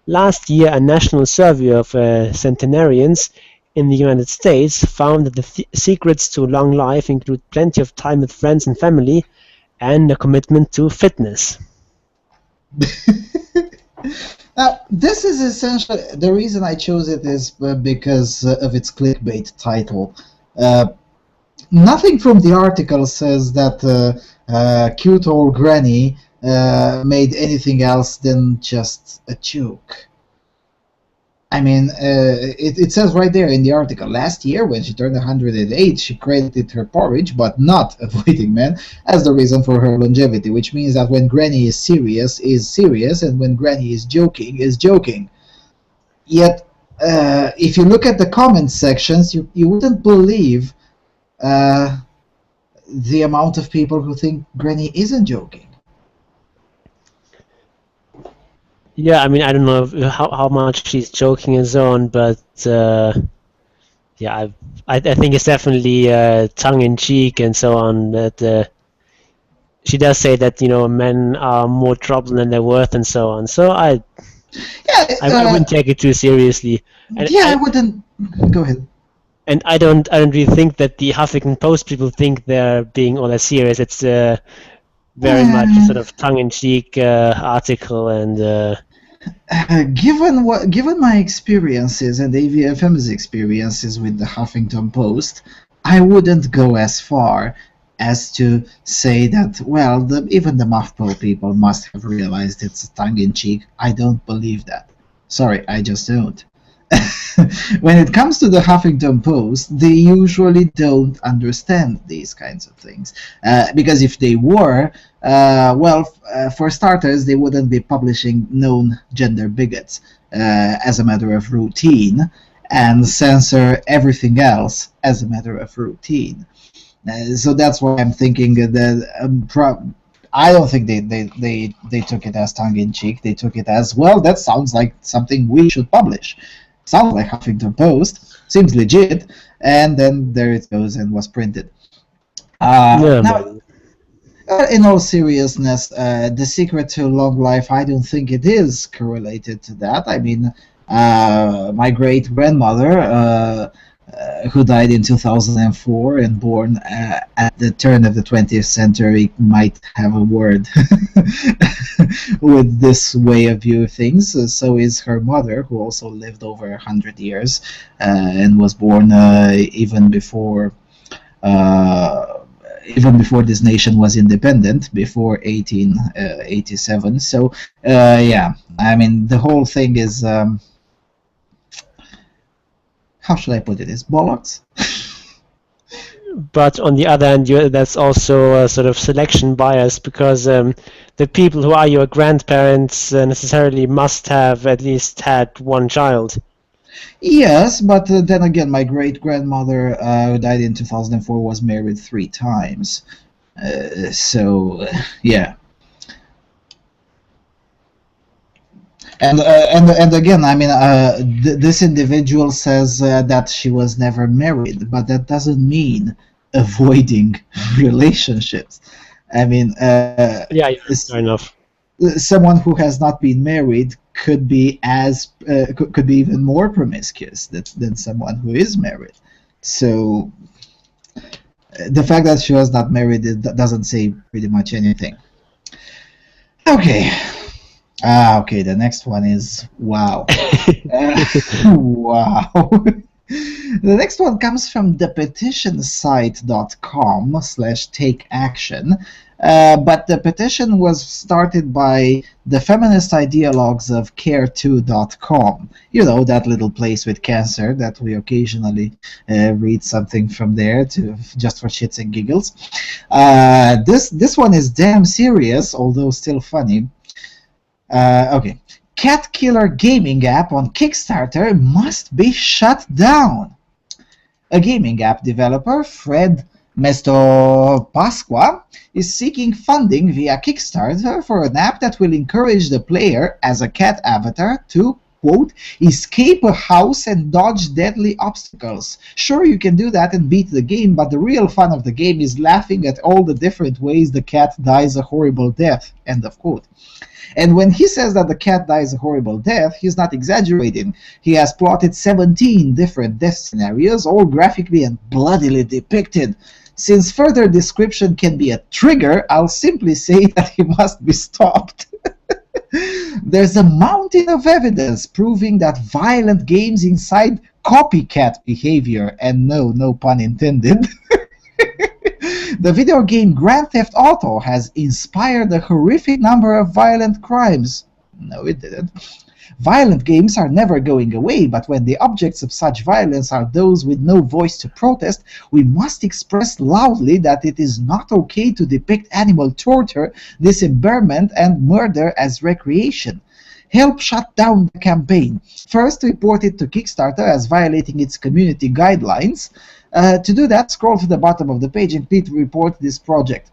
Last year, a national survey of centenarians in the United States found that the secrets to long life include plenty of time with friends and family and a commitment to fitness. Now, this is essentially the reason I chose it is because of its clickbait title. Nothing from the article says that cute old granny made anything else than just a joke. I mean, it says right there in the article, last year when she turned 108, she credited her porridge, but not avoiding men, as the reason for her longevity, which means that when granny is serious, and when granny is joking. Yet, if you look at the comment sections, you wouldn't believe the amount of people who think granny isn't joking. Yeah, I mean, I don't know how much she's joking and so on, but yeah, I think it's definitely tongue-in-cheek and so on. That she does say that men are more trouble than they're worth and so on. So I Yeah, I wouldn't take it too seriously, and yeah, I wouldn't. Go ahead. I don't really think that the Huffington Post people think they're being all that serious. It's very much a sort Uh, of tongue-in-cheek article, and given my experiences and AVFM's experiences with the Huffington Post, I wouldn't go as far as to say that, well, even the MuffPo people must have realized it's tongue-in-cheek. I don't believe that. Sorry, I just don't. When it comes to the Huffington Post, they usually don't understand these kinds of things. Because if they were, for starters, they wouldn't be publishing known gender bigots as a matter of routine and censor everything else as a matter of routine. So that's why I'm thinking that I don't think they took it as tongue-in-cheek. They took it as, well, that sounds like something we should publish. Sounds like Huffington Post, seems legit, and then there it goes and was printed. yeah, Now, in all seriousness, the secret to long life, I don't think it is correlated to that. I mean, my great grandmother, who died in 2004 and born at the turn of the 20th century, might have a word with this way of view of things. So is her mother, who also lived over 100 years and was born even before this nation was independent, before 1887. So, yeah, I mean, the whole thing is, how should I put it, is bollocks. but on the other hand, that's also a sort of selection bias, because the people who are your grandparents necessarily must have at least had one child. Yes, but then again, my great-grandmother, who died in 2004, was married 3 times. So, yeah. And again, I mean, this individual says that she was never married, but that doesn't mean avoiding relationships. I mean, Yeah, fair enough. someone who has not been married could be could be even more promiscuous than someone who is married. So the fact that she was not married, it doesn't say pretty much anything. Okay. Okay, the next one is wow. Wow. The next one comes from thepetitionsite.com/takeaction, but the petition was started by the feminist ideologues of care2.com. You know, that little place with cancer that we occasionally read something from there just for shits and giggles. This one is damn serious, although still funny. Okay. Cat killer gaming app on Kickstarter must be shut down. A gaming app developer, Fred Mestopasqua, is seeking funding via Kickstarter for an app that will encourage the player as a cat avatar to, quote, escape a house and dodge deadly obstacles. Sure, you can do that and beat the game, but the real fun of the game is laughing at all the different ways the cat dies a horrible death, end of quote. And when he says that the cat dies a horrible death, he's not exaggerating. He has plotted 17 different death scenarios, all graphically and bloodily depicted. Since further description can be a trigger, I'll simply say that he must be stopped. There's a mountain of evidence proving that violent games incite copycat behavior, and no pun intended. The video game Grand Theft Auto has inspired a horrific number of violent crimes. No, it didn't. Violent games are never going away, but when the objects of such violence are those with no voice to protest, we must express loudly that it is not okay to depict animal torture, dismemberment, and murder as recreation. Help shut down the campaign. First, report it to Kickstarter as violating its community guidelines. To do that, scroll to the bottom of the page and click report this project.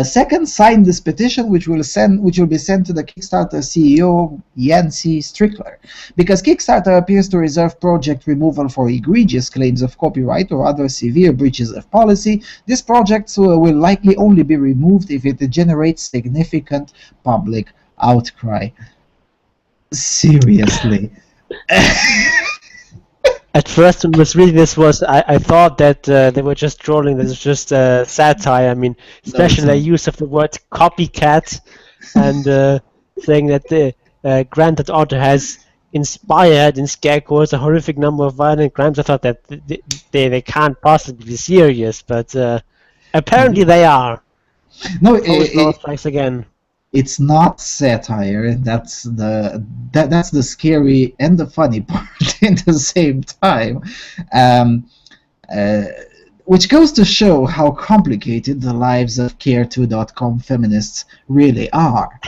Second, sign this petition, which will be sent to the Kickstarter CEO Yancey Strickler. Because Kickstarter appears to reserve project removal for egregious claims of copyright or other severe breaches of policy, this project will likely only be removed if it generates significant public outcry. Seriously. At first, when I was reading this, I thought that they were just trolling. This was just satire. I mean, No, it's especially the not. use of the word copycat and saying that the Grand Theft Auto has inspired, in scare quotes, a horrific number of violent crimes. I thought that they can't possibly be serious, but apparently they are. No, Post law strikes again. it's not satire. That's the scary and the funny part in the same time. Um, uh, which goes to show how complicated the lives of Care2.com feminists really are.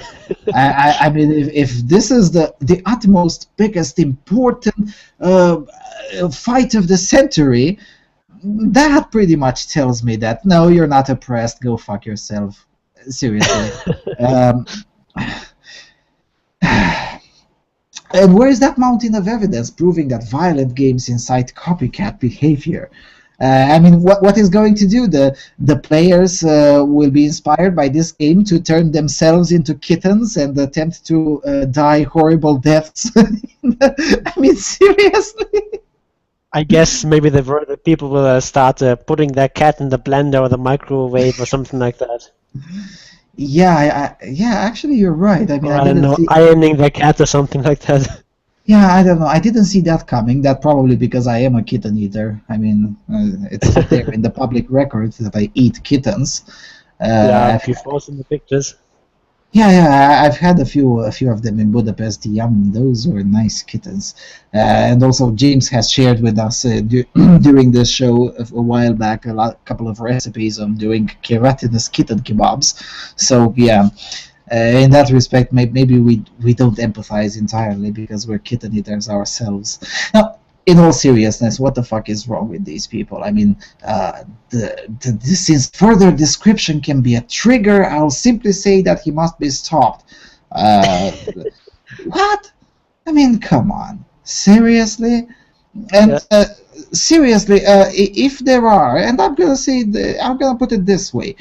I mean, if this is the utmost, biggest, important fight of the century, that pretty much tells me that no, you're not oppressed. Go fuck yourself. Seriously. um, and where is that mountain of evidence proving that violent games incite copycat behavior? I mean, what is going to do? The players will be inspired by this game to turn themselves into kittens and attempt to die horrible deaths. I mean, seriously. I guess maybe the people will start putting their cat in the blender or the microwave or something like that. Yeah, yeah. Actually, you're right. I mean, Or I I don't didn't know, see. ironing their cat or something like that. Yeah, I don't know. I didn't see that coming. That probably because I am a kitten eater. I mean, it's there in the public record that I eat kittens. Yeah, I've, you've posted the pictures. yeah, I've had a few of them in Budapest. Yum, those were nice kittens. And also, James has shared with us during the show a while back couple of recipes on doing keratinous kitten kebabs. So yeah. In that respect, maybe we don't empathize entirely because we're kitten eaters ourselves. Now, in all seriousness, what the fuck is wrong with these people? I mean, since further description can be a trigger, I'll simply say that he must be stopped. What? I mean, come on, seriously? And seriously, if there are, and I'm gonna put it this way,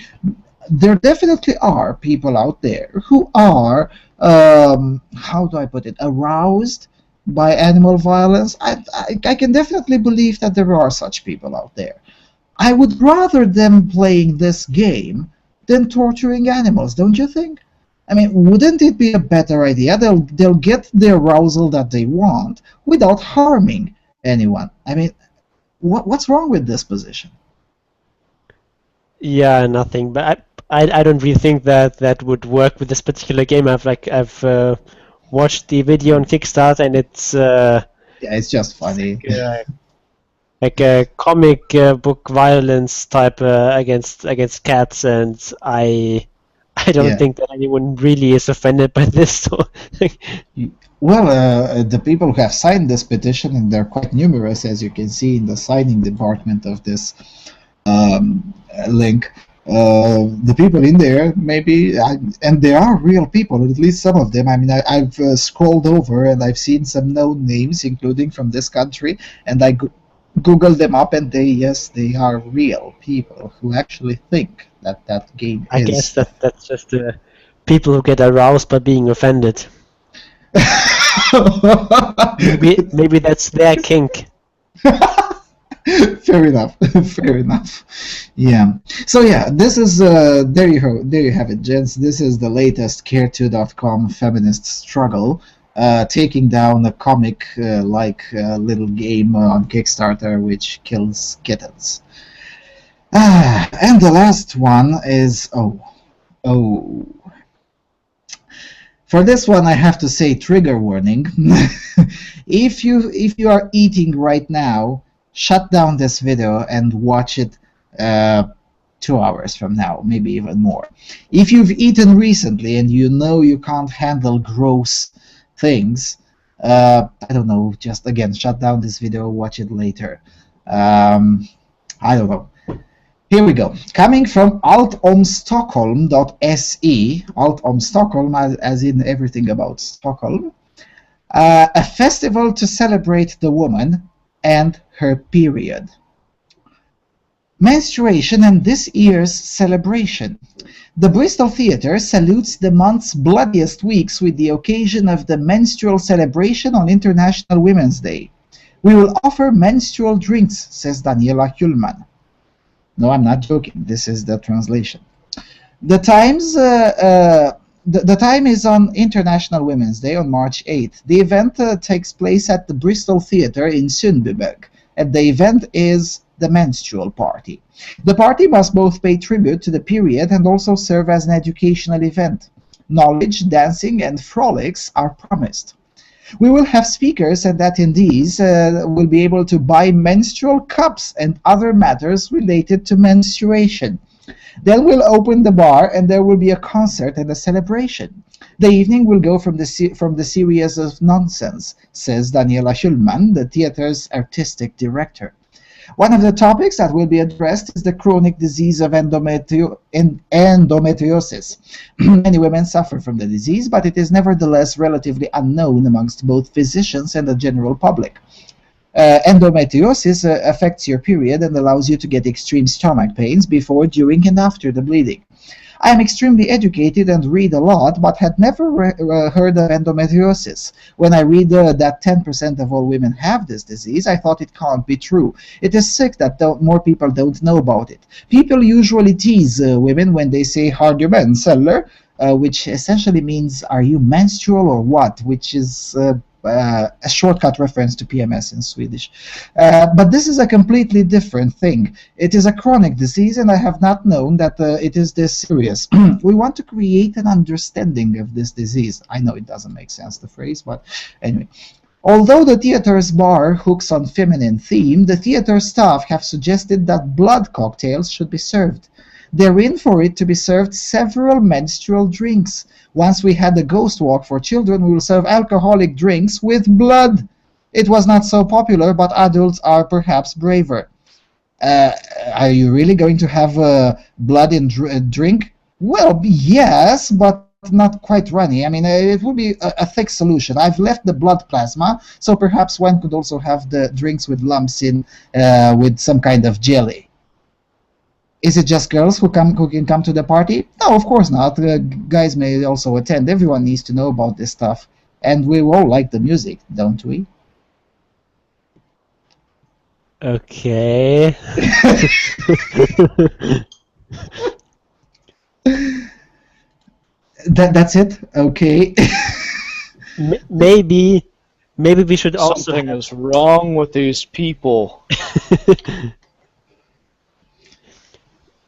there definitely are people out there who are, how do I put it, aroused by animal violence. I can definitely believe that there are such people out there. I would rather them playing this game than torturing animals, don't you think? I mean, wouldn't it be a better idea? They'll get the arousal that they want without harming anyone. I mean, what's wrong with this position? Yeah, nothing. But I don't really think that would work with this particular game. I've watched the video on Kickstarter, and it's Yeah, it's just funny. like a comic book violence type against cats, and I don't Yeah. think that anyone really is offended by this. So, Well, the people who have signed this petition, and they're quite numerous, as you can see in the signing department of this link. The people in there, maybe, and they are real people, at least some of them. I mean, I've scrolled over and I've seen some known names, including from this country, and I Googled them up, and they are real people who actually think that that game I is. guess that's just people who get aroused by being offended. Maybe that's their kink. Fair enough. Fair enough. Yeah. So yeah, this is there you have it, gents. This is the latest Care2.com feminist struggle, taking down a comic like little game on Kickstarter which kills kittens. And the last one is oh. For this one, I have to say trigger warning. If you are eating right now, shut down this video and watch it 2 hours from now, maybe even more. If you've eaten recently and you know you can't handle gross things, I don't know, just again, shut down this video, watch it later. I don't know. Here we go. Coming from altomstockholm.se, Altom Stockholm as in everything about Stockholm, a festival to celebrate the woman and her period. Menstruation and this year's celebration. The Bristol Theatre salutes the month's bloodiest weeks with the occasion of the menstrual celebration on International Women's Day. We will offer menstrual drinks, says Daniela Kuhlman. No, I'm not joking. This is the translation. The time is on International Women's Day on March 8th. The event takes place at the Bristol Theatre in Sundbyberg, and the event is the menstrual party. The party must both pay tribute to the period and also serve as an educational event. Knowledge, dancing, and frolics are promised. We will have speakers and attendees will be able to buy menstrual cups and other matters related to menstruation. Then we'll open the bar and there will be a concert and a celebration. The evening will go from the series of nonsense, says Daniela Schulman, the theater's artistic director. One of the topics that will be addressed is the chronic disease of endometriosis. Many women suffer from the disease, but it is nevertheless relatively unknown amongst both physicians and the general public. Endometriosis affects your period and allows you to get extreme stomach pains before, during, and after the bleeding. I am extremely educated and read a lot, but had never heard of endometriosis. When I read that 10% of all women have this disease, I thought it can't be true. It is sick that more people don't know about it. People usually tease women when they say, "Har du mensceller?" Which essentially means, "Are you menstrual or what?" which is a shortcut reference to PMS in Swedish. But this is a completely different thing. It is a chronic disease, and I have not known that it is this serious. We want to create an understanding of this disease. I know it doesn't make sense, the phrase, but anyway. Although the theater's bar hooks on feminine theme, the theater staff have suggested that blood cocktails should be served. They're in for it to be served several menstrual drinks. Once we had the ghost walk for children, we will serve alcoholic drinks with blood. It was not so popular, but adults are perhaps braver. Are you really going to have blood in drink? Well, yes, but not quite runny. I mean, it will be a thick solution. I've left the blood plasma, so perhaps one could also have the drinks with lumps in with some kind of jelly. Is it just girls who can come to the party? No, of course not. Guys may also attend. Everyone needs to know about this stuff. And we all like the music, don't we? Okay. That's it? Okay. Maybe we should also... Something is wrong with these people.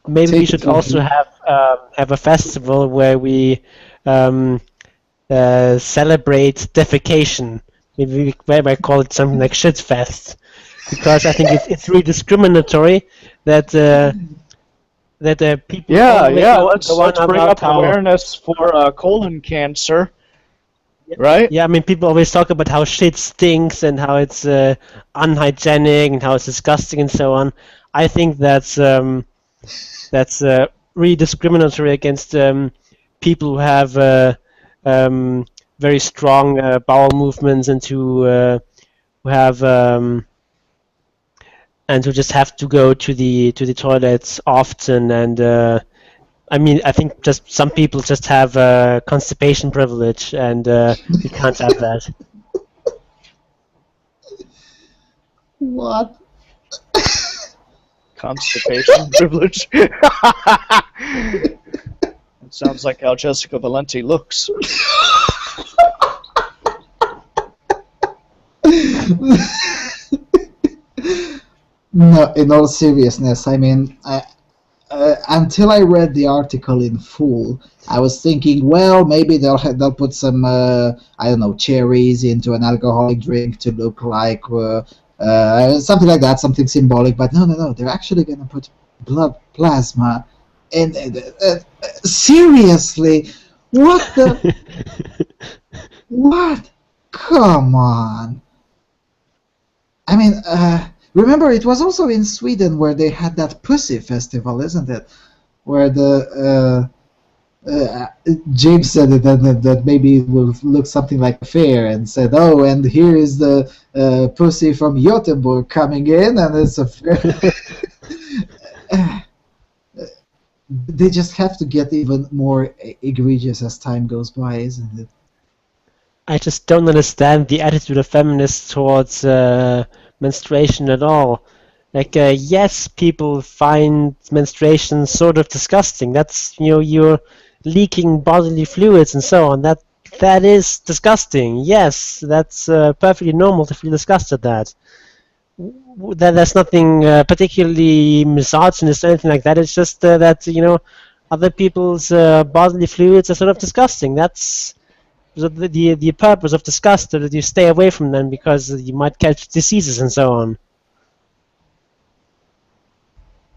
Maybe we should also have a festival where we celebrate defecation. Maybe we might call it something like Shitfest, because I think it's really discriminatory that people. Yeah. Let's bring up awareness for colon cancer. Right? Yeah, I mean, people always talk about how shit stinks and how it's unhygienic and how it's disgusting and so on. I think that's really discriminatory against people who have very strong bowel movements and who have and who just have to go to the toilets often. And I mean, I think just some people just have constipation privilege, and you can't have that. What? Constipation privilege. It sounds like how Jessica Valenti looks. No, in all seriousness, I mean, until I read the article in full, I was thinking, well, maybe they'll put some, I don't know, cherries into an alcoholic drink to look like something like that, something symbolic. But no, they're actually going to put blood plasma. And seriously, what the? What? Come on. I mean, remember, it was also in Sweden where they had that pussy festival, isn't it? Where the James said that maybe it will look something like a fair, and said, "Oh, and here is the pussy from Gothenburg coming in, and it's a fair." they just have to get even more egregious as time goes by, isn't it? I just don't understand the attitude of feminists towards menstruation at all. Like, yes, people find menstruation sort of disgusting. That's, you're leaking bodily fluids and so on. That is disgusting. Yes, that's perfectly normal to feel disgust at that. There's nothing particularly misogynist or anything like that. It's just that, other people's bodily fluids are sort of disgusting. That's the purpose of disgust, so that you stay away from them because you might catch diseases and so on.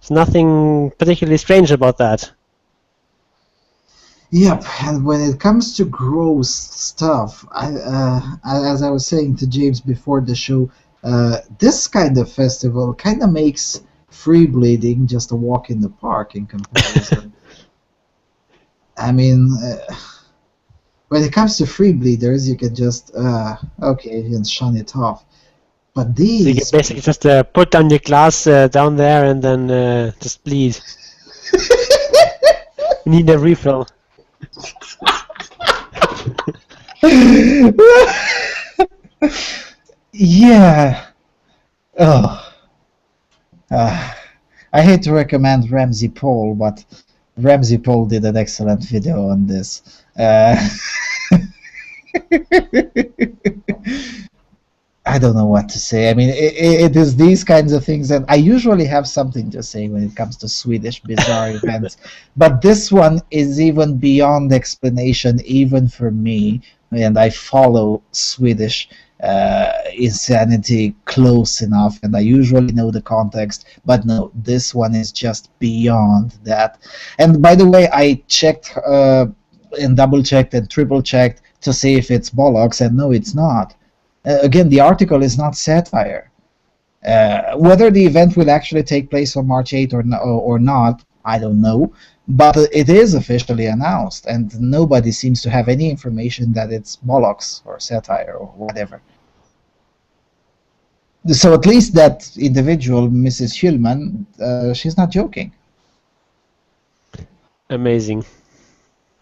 There's nothing particularly strange about that. Yep, and when it comes to gross stuff, as I was saying to James before the show, this kind of festival kind of makes free bleeding just a walk in the park in comparison. I mean, when it comes to free bleeders, you can just, okay, and shun it off. But these... So you can basically just put down your glass down there and then just bleed. You need a refill. Yeah. Oh. I hate to recommend Ramsey Paul, but Ramsey Paul did an excellent video on this. I don't know what to say. I mean, it is these kinds of things, and I usually have something to say when it comes to Swedish bizarre events, but this one is even beyond explanation, even for me, and I follow Swedish insanity close enough, and I usually know the context, but no, this one is just beyond that. And by the way, I checked and double-checked and triple-checked to see if it's bollocks, and no, it's not. Again, the article is not satire. Whether the event will actually take place on March 8th or not, I don't know. But it is officially announced, and nobody seems to have any information that it's bollocks or satire or whatever. So at least that individual, Mrs. Hillman, she's not joking. Amazing.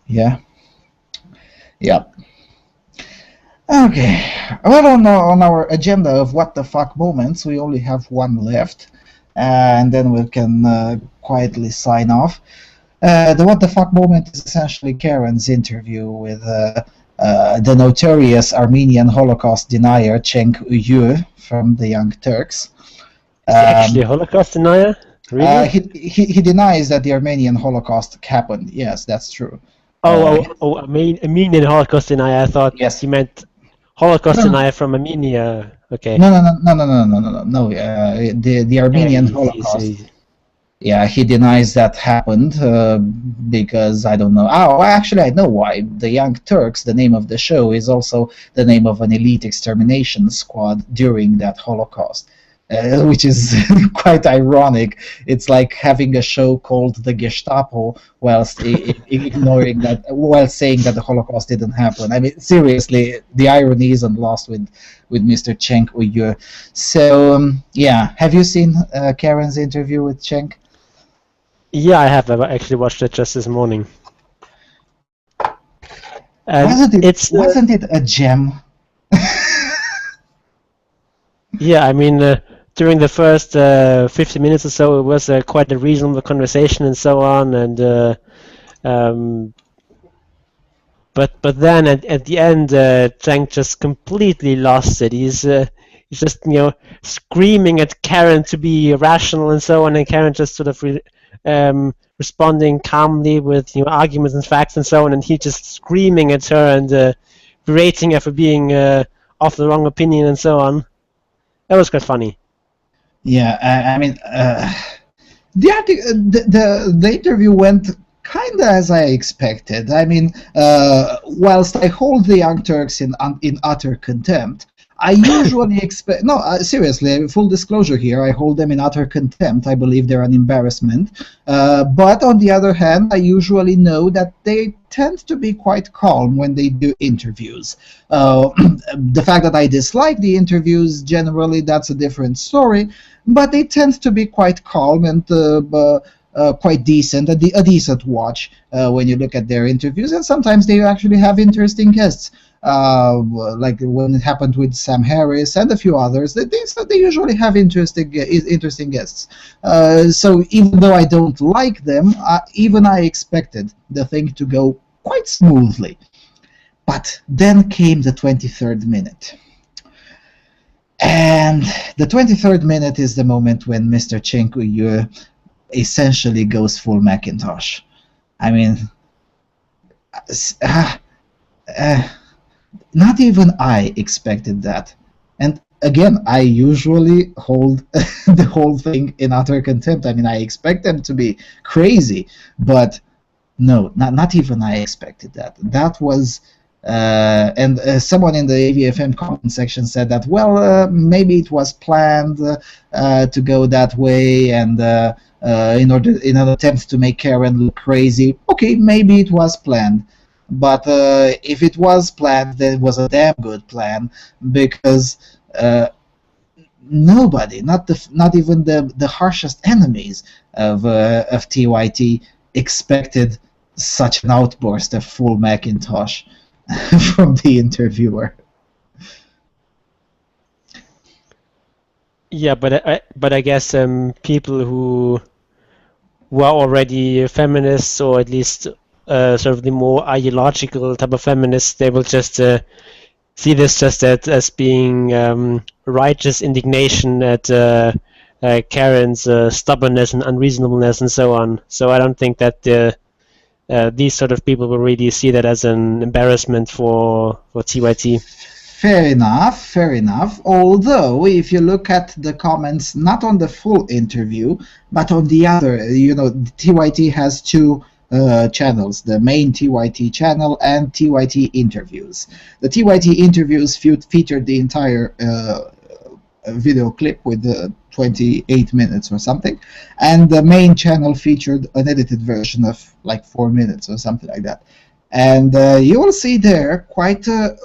Yeah. Yep. Okay, well, on our agenda of what the fuck moments, we only have one left, and then we can quietly sign off. The what the fuck moment is essentially Karen's interview with the notorious Armenian Holocaust denier Cenk Uygur from the Young Turks. Actually, a Holocaust denier? Really? He denies that the Armenian Holocaust happened. Yes, that's true. Armenian Holocaust denier. I thought yes. You meant Holocaust denier from Armenia. Okay. No. The Armenian Holocaust. Yeah, he denies that happened because I don't know. Oh, actually, I know why. The Young Turks, the name of the show, is also the name of an elite extermination squad during that Holocaust. Which is quite ironic. It's like having a show called The Gestapo whilst ignoring that, while saying that the Holocaust didn't happen. I mean, seriously, the irony isn't lost with Mr. Cenk Uygur. So, yeah, have you seen Karen's interview with Cenk? Yeah, I have. I actually watched it just this morning. Wasn't it a gem? Yeah, I mean, during the first 50 minutes or so, it was quite a reasonable conversation and so on, and but then at the end, Cenk just completely lost it. He's just screaming at Karen to be rational and so on, and Karen just sort of responding calmly with arguments and facts and so on, and he just screaming at her and berating her for being of the wrong opinion and so on. That was quite funny. Yeah, I mean, the interview went kind of as I expected. I mean, whilst I hold the Young Turks in utter contempt, I usually expect... No, seriously, full disclosure here, I hold them in utter contempt. I believe they're an embarrassment. But on the other hand, I usually know that they tend to be quite calm when they do interviews. The fact that I dislike the interviews, generally, that's a different story. But they tend to be quite calm and quite decent, a decent watch when you look at their interviews, and sometimes they actually have interesting guests. Like when it happened with Sam Harris and a few others, they usually have interesting guests. So even though I don't like them, even I expected the thing to go quite smoothly. But then came the 23rd minute. And the 23rd minute is the moment when Mr. Cenk Uygur essentially goes full Macintosh. I mean, not even I expected that. And again, I usually hold the whole thing in utter contempt. I mean, I expect them to be crazy, but no, not even I expected that. That was, and someone in the AVFM comment section said that, well, maybe it was planned to go that way, and in an attempt to make Karen look crazy. Okay, maybe it was planned. But if it was planned, then it was a damn good plan, because nobody, not even the harshest enemies of TYT, expected such an outburst of full Macintosh from the interviewer. Yeah, but I guess people who were already feminists, or at least sort of the more ideological type of feminists, they will just see this just as being righteous indignation at Karen's stubbornness and unreasonableness and so on. So I don't think that these sort of people will really see that as an embarrassment for TYT. Fair enough. Although, if you look at the comments, not on the full interview, but on the other, TYT has two channels, the main TYT channel and TYT interviews. The TYT interviews featured the entire video clip with 28 minutes or something, and the main channel featured an edited version of like 4 minutes or something like that. And you will see there quite a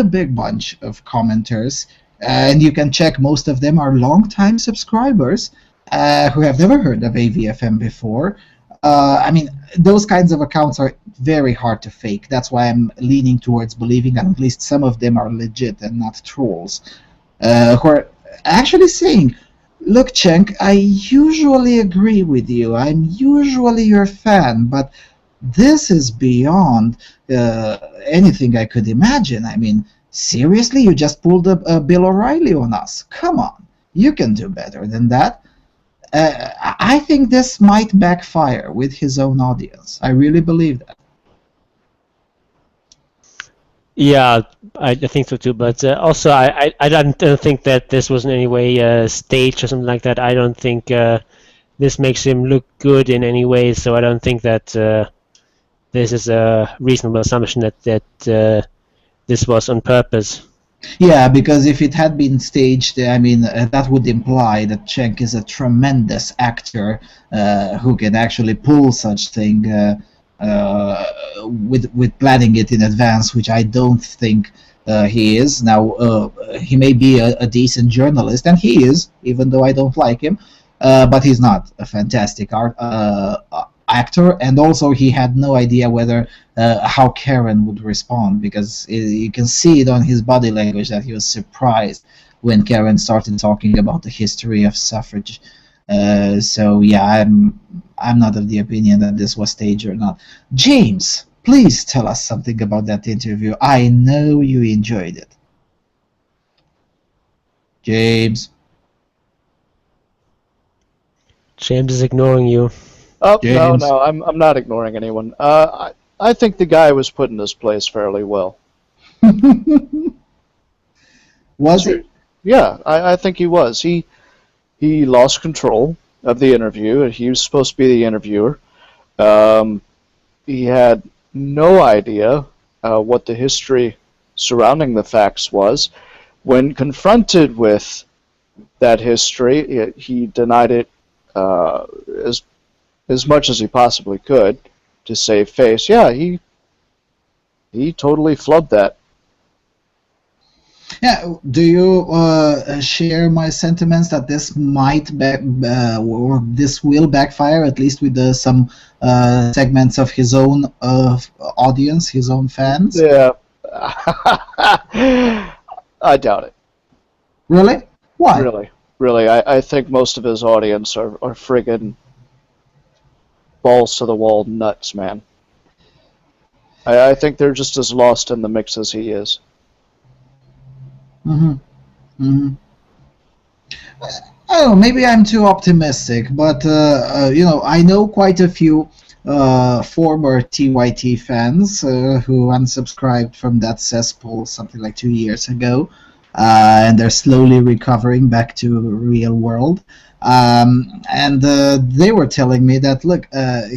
big bunch of commenters, and you can check most of them are long-time subscribers who have never heard of AVFM before. I mean, those kinds of accounts are very hard to fake. That's why I'm leaning towards believing that at least some of them are legit and not trolls, who are actually saying, look, Cenk, I usually agree with you. I'm usually your fan, but this is beyond anything I could imagine. I mean, seriously, you just pulled a Bill O'Reilly on us. Come on, you can do better than that. I think this might backfire with his own audience. I really believe that. Yeah, I think so too. But also, I don't think that this was in any way staged or something like that. I don't think this makes him look good in any way. So I don't think that this is a reasonable assumption that this was on purpose. Yeah, because if it had been staged, I mean, that would imply that Cenk is a tremendous actor who can actually pull such thing with planning it in advance, which I don't think he is. Now, he may be a decent journalist, and he is, even though I don't like him, but he's not a fantastic actor, and also he had no idea whether how Karen would respond, because you can see it on his body language that he was surprised when Karen started talking about the history of suffrage. So yeah, I'm not of the opinion that this was staged or not. James, please tell us something about that interview. I know you enjoyed it. James is ignoring you. Oh, James. no, I'm not ignoring anyone. I think the guy was put in this place fairly well. Was he? Yeah, I think he was. He lost control of the interview. He was supposed to be the interviewer. He had no idea what the history surrounding the facts was. When confronted with that history, he denied it as much as he possibly could to save face. Yeah, he totally flubbed that. Yeah, do you share my sentiments that this might or this will backfire, at least with some segments of his own audience, his own fans? Yeah. I doubt it. Really? Why? Really. Really. I think most of his audience are friggin' balls to the wall nuts, man. I think they're just as lost in the mix as he is. Hmm. Hmm. Oh, maybe I'm too optimistic, but I know quite a few former TYT fans who unsubscribed from that cesspool something like 2 years ago, and they're slowly recovering back to real world. And they were telling me that look,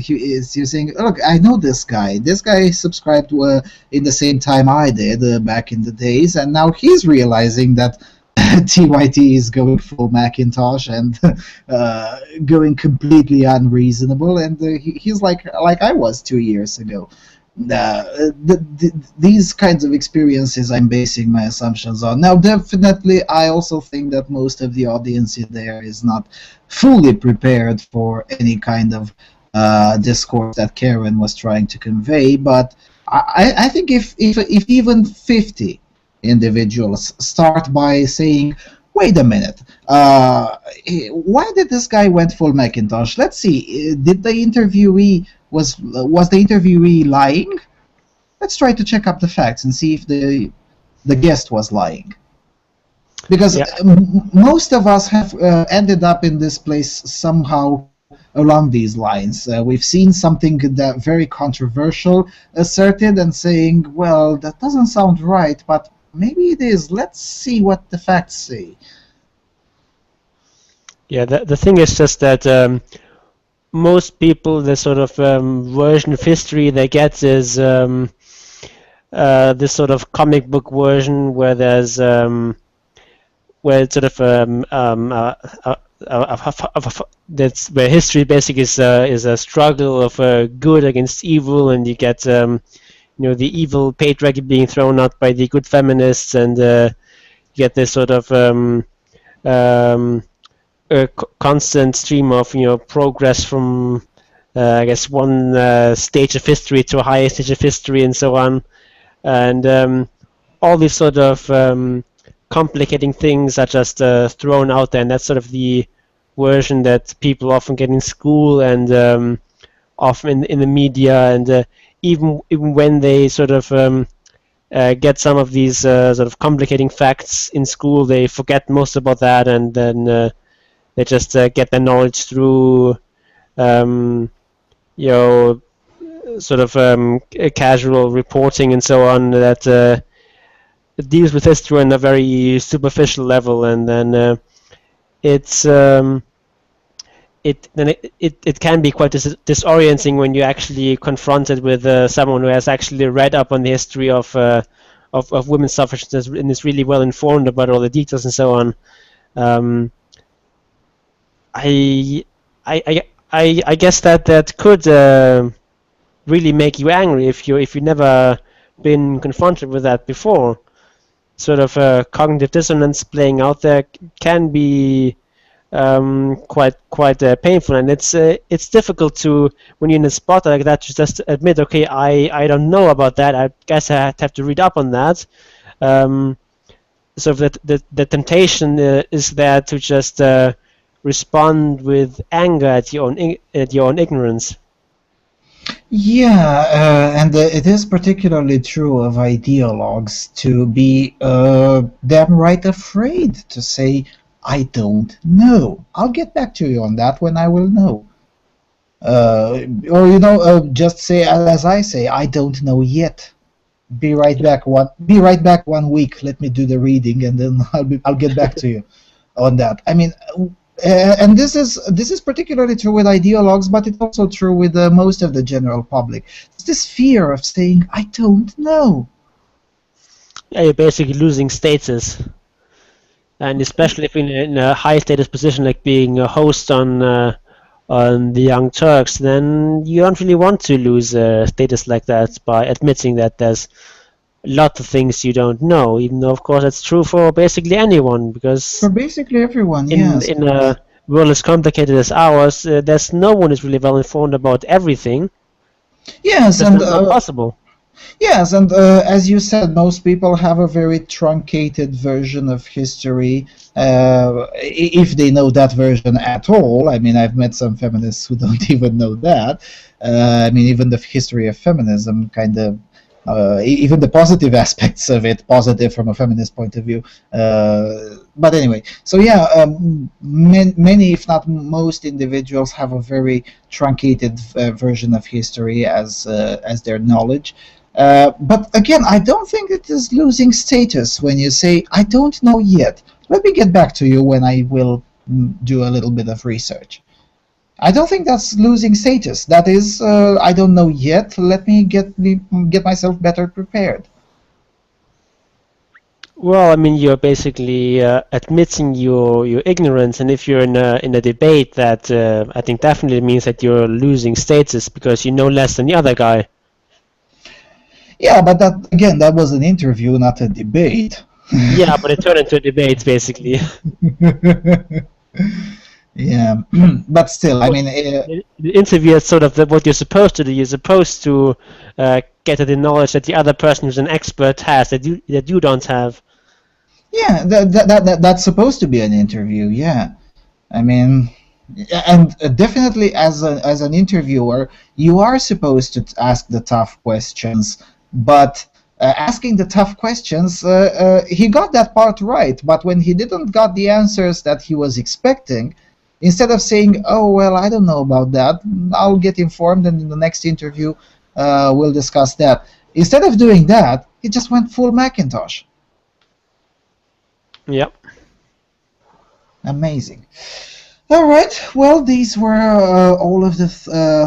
he is using. Look, I know this guy. This guy subscribed in the same time I did back in the days, and now he's realizing that TYT is going full Macintosh and going completely unreasonable, and he's like I was 2 years ago. These kinds of experiences I'm basing my assumptions on. Now, definitely, I also think that most of the audience in there is not fully prepared for any kind of discourse that Karen was trying to convey, but I think if even 50 individuals start by saying, wait a minute, why did this guy went full Macintosh? Let's see, did the interviewee was the interviewee lying? Let's try to check up the facts and see if the guest was lying. Because Yeah. most of us have ended up in this place somehow along these lines. We've seen something that very controversial asserted and saying, well, that doesn't sound right, but maybe it is. Let's see what the facts say. Yeah, the thing is just that most people, the sort of version of history they get is this sort of comic book version where there's where it's sort of that's where history basically is a struggle of good against evil, and you get the evil patriarchy being thrown out by the good feminists, and you get this sort of constant stream of progress from I guess one stage of history to a higher stage of history and so on, and all these sort of complicating things are just thrown out there, and that's sort of the version that people often get in school and often in the media, and even when they sort of get some of these sort of complicating facts in school, they forget most about that, and then they just get their knowledge through sort of casual reporting and so on that deals with history on a very superficial level, and then it's it can be quite disorienting when you're actually confronted with someone who has actually read up on the history of women's suffrage and is really well informed about all the details and so on. I guess that could really make you angry if you never been confronted with that before. Sort of cognitive dissonance playing out there can be quite painful, and it's difficult to, when you're in a spot like that, to just admit, okay, I don't know about that. I guess I have to read up on that. So that the temptation is there to just respond with anger at your own ignorance. Yeah, and it is particularly true of ideologues to be downright afraid to say, I don't know. I'll get back to you on that when I will know. Or just say, as I say, I don't know yet. Be right back. Be right back 1 week. Let me do the reading, and then I'll get back to you on that. I mean, and this is particularly true with ideologues, but it's also true with most of the general public. It's this fear of saying, I don't know. Yeah, you're basically losing status, and especially if in a high status position like being a host on the Young Turks, then you don't really want to lose status like that by admitting that there's lot of things you don't know, even though of course that's true for basically anyone, because For basically everyone, in yes. in a world as complicated as ours, there's no one is really well informed about everything. Yes, That's and not possible. yes, and as you said, most people have a very truncated version of history, if they know that version at all. I mean, I've met some feminists who don't even know that. I mean, even the history of feminism kind of. Even the positive aspects of it, positive from a feminist point of view. But anyway, so yeah, many, if not most, individuals have a very truncated version of history as their knowledge. But again, I don't think it is losing status when you say, I don't know yet. Let me get back to you when I will do a little bit of research. I don't think that's losing status. That is, I don't know yet. Let me get myself better prepared. Well, I mean, you're basically admitting your ignorance, and if you're in a debate, that I think definitely means that you're losing status because you know less than the other guy. Yeah, but that again, that was an interview, not a debate. Yeah, but it turned into a debate, basically. Yeah, but still, I mean, The interview is sort of what you're supposed to do. You're supposed to get at the knowledge that the other person who's an expert has that you don't have. yeah, that's supposed to be an interview. Yeah, I mean, and definitely as an interviewer, you are supposed to ask the tough questions. But asking the tough questions, he got that part right. But when he didn't got the answers that he was expecting, instead of saying, "Oh well, I don't know about that. I'll get informed, and in the next interview, we'll discuss that." Instead of doing that, he just went full Macintosh. Yep. Amazing. All right. Well, these were all of the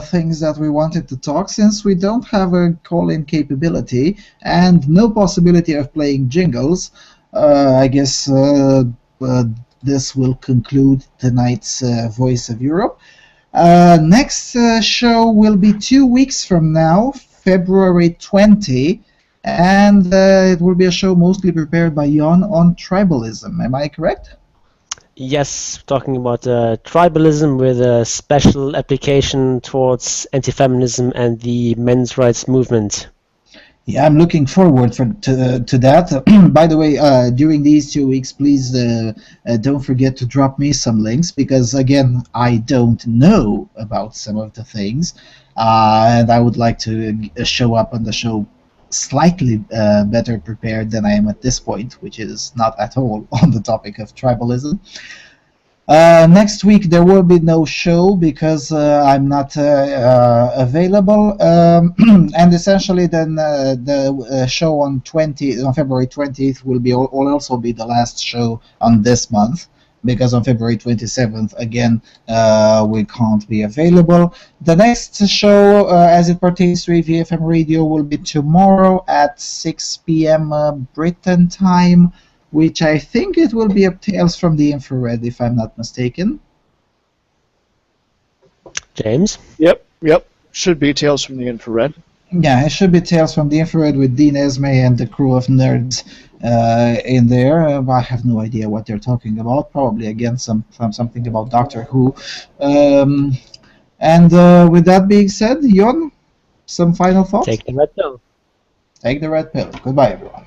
things that we wanted to talk. Since we don't have a call-in capability and no possibility of playing jingles, I guess this will conclude tonight's Voice of Europe. Next show will be 2 weeks from now, February 20, and it will be a show mostly prepared by Jon on tribalism. Am I correct? Yes, talking about tribalism with a special application towards anti-feminism and the men's rights movement. Yeah, I'm looking forward to that. By the way, during these 2 weeks, please don't forget to drop me some links because, again, I don't know about some of the things, and I would like to show up on the show slightly better prepared than I am at this point, which is not at all on the topic of tribalism. Next week there will be no show because I'm not available, and essentially then the show on February 20th will also be the last show on this month because on February 27th again we can't be available. The next show as it pertains to VFM Radio will be tomorrow at 6 p.m. Britain time, which I think it will be a Tales from the Infrared, if I'm not mistaken. James? Yep. Should be Tales from the Infrared. Yeah, it should be Tales from the Infrared with Dean Esme and the crew of nerds in there. I have no idea what they're talking about. Probably again something about Doctor Who. And with that being said, Jon, some final thoughts? Take the red pill. Take the red pill. Goodbye, everyone.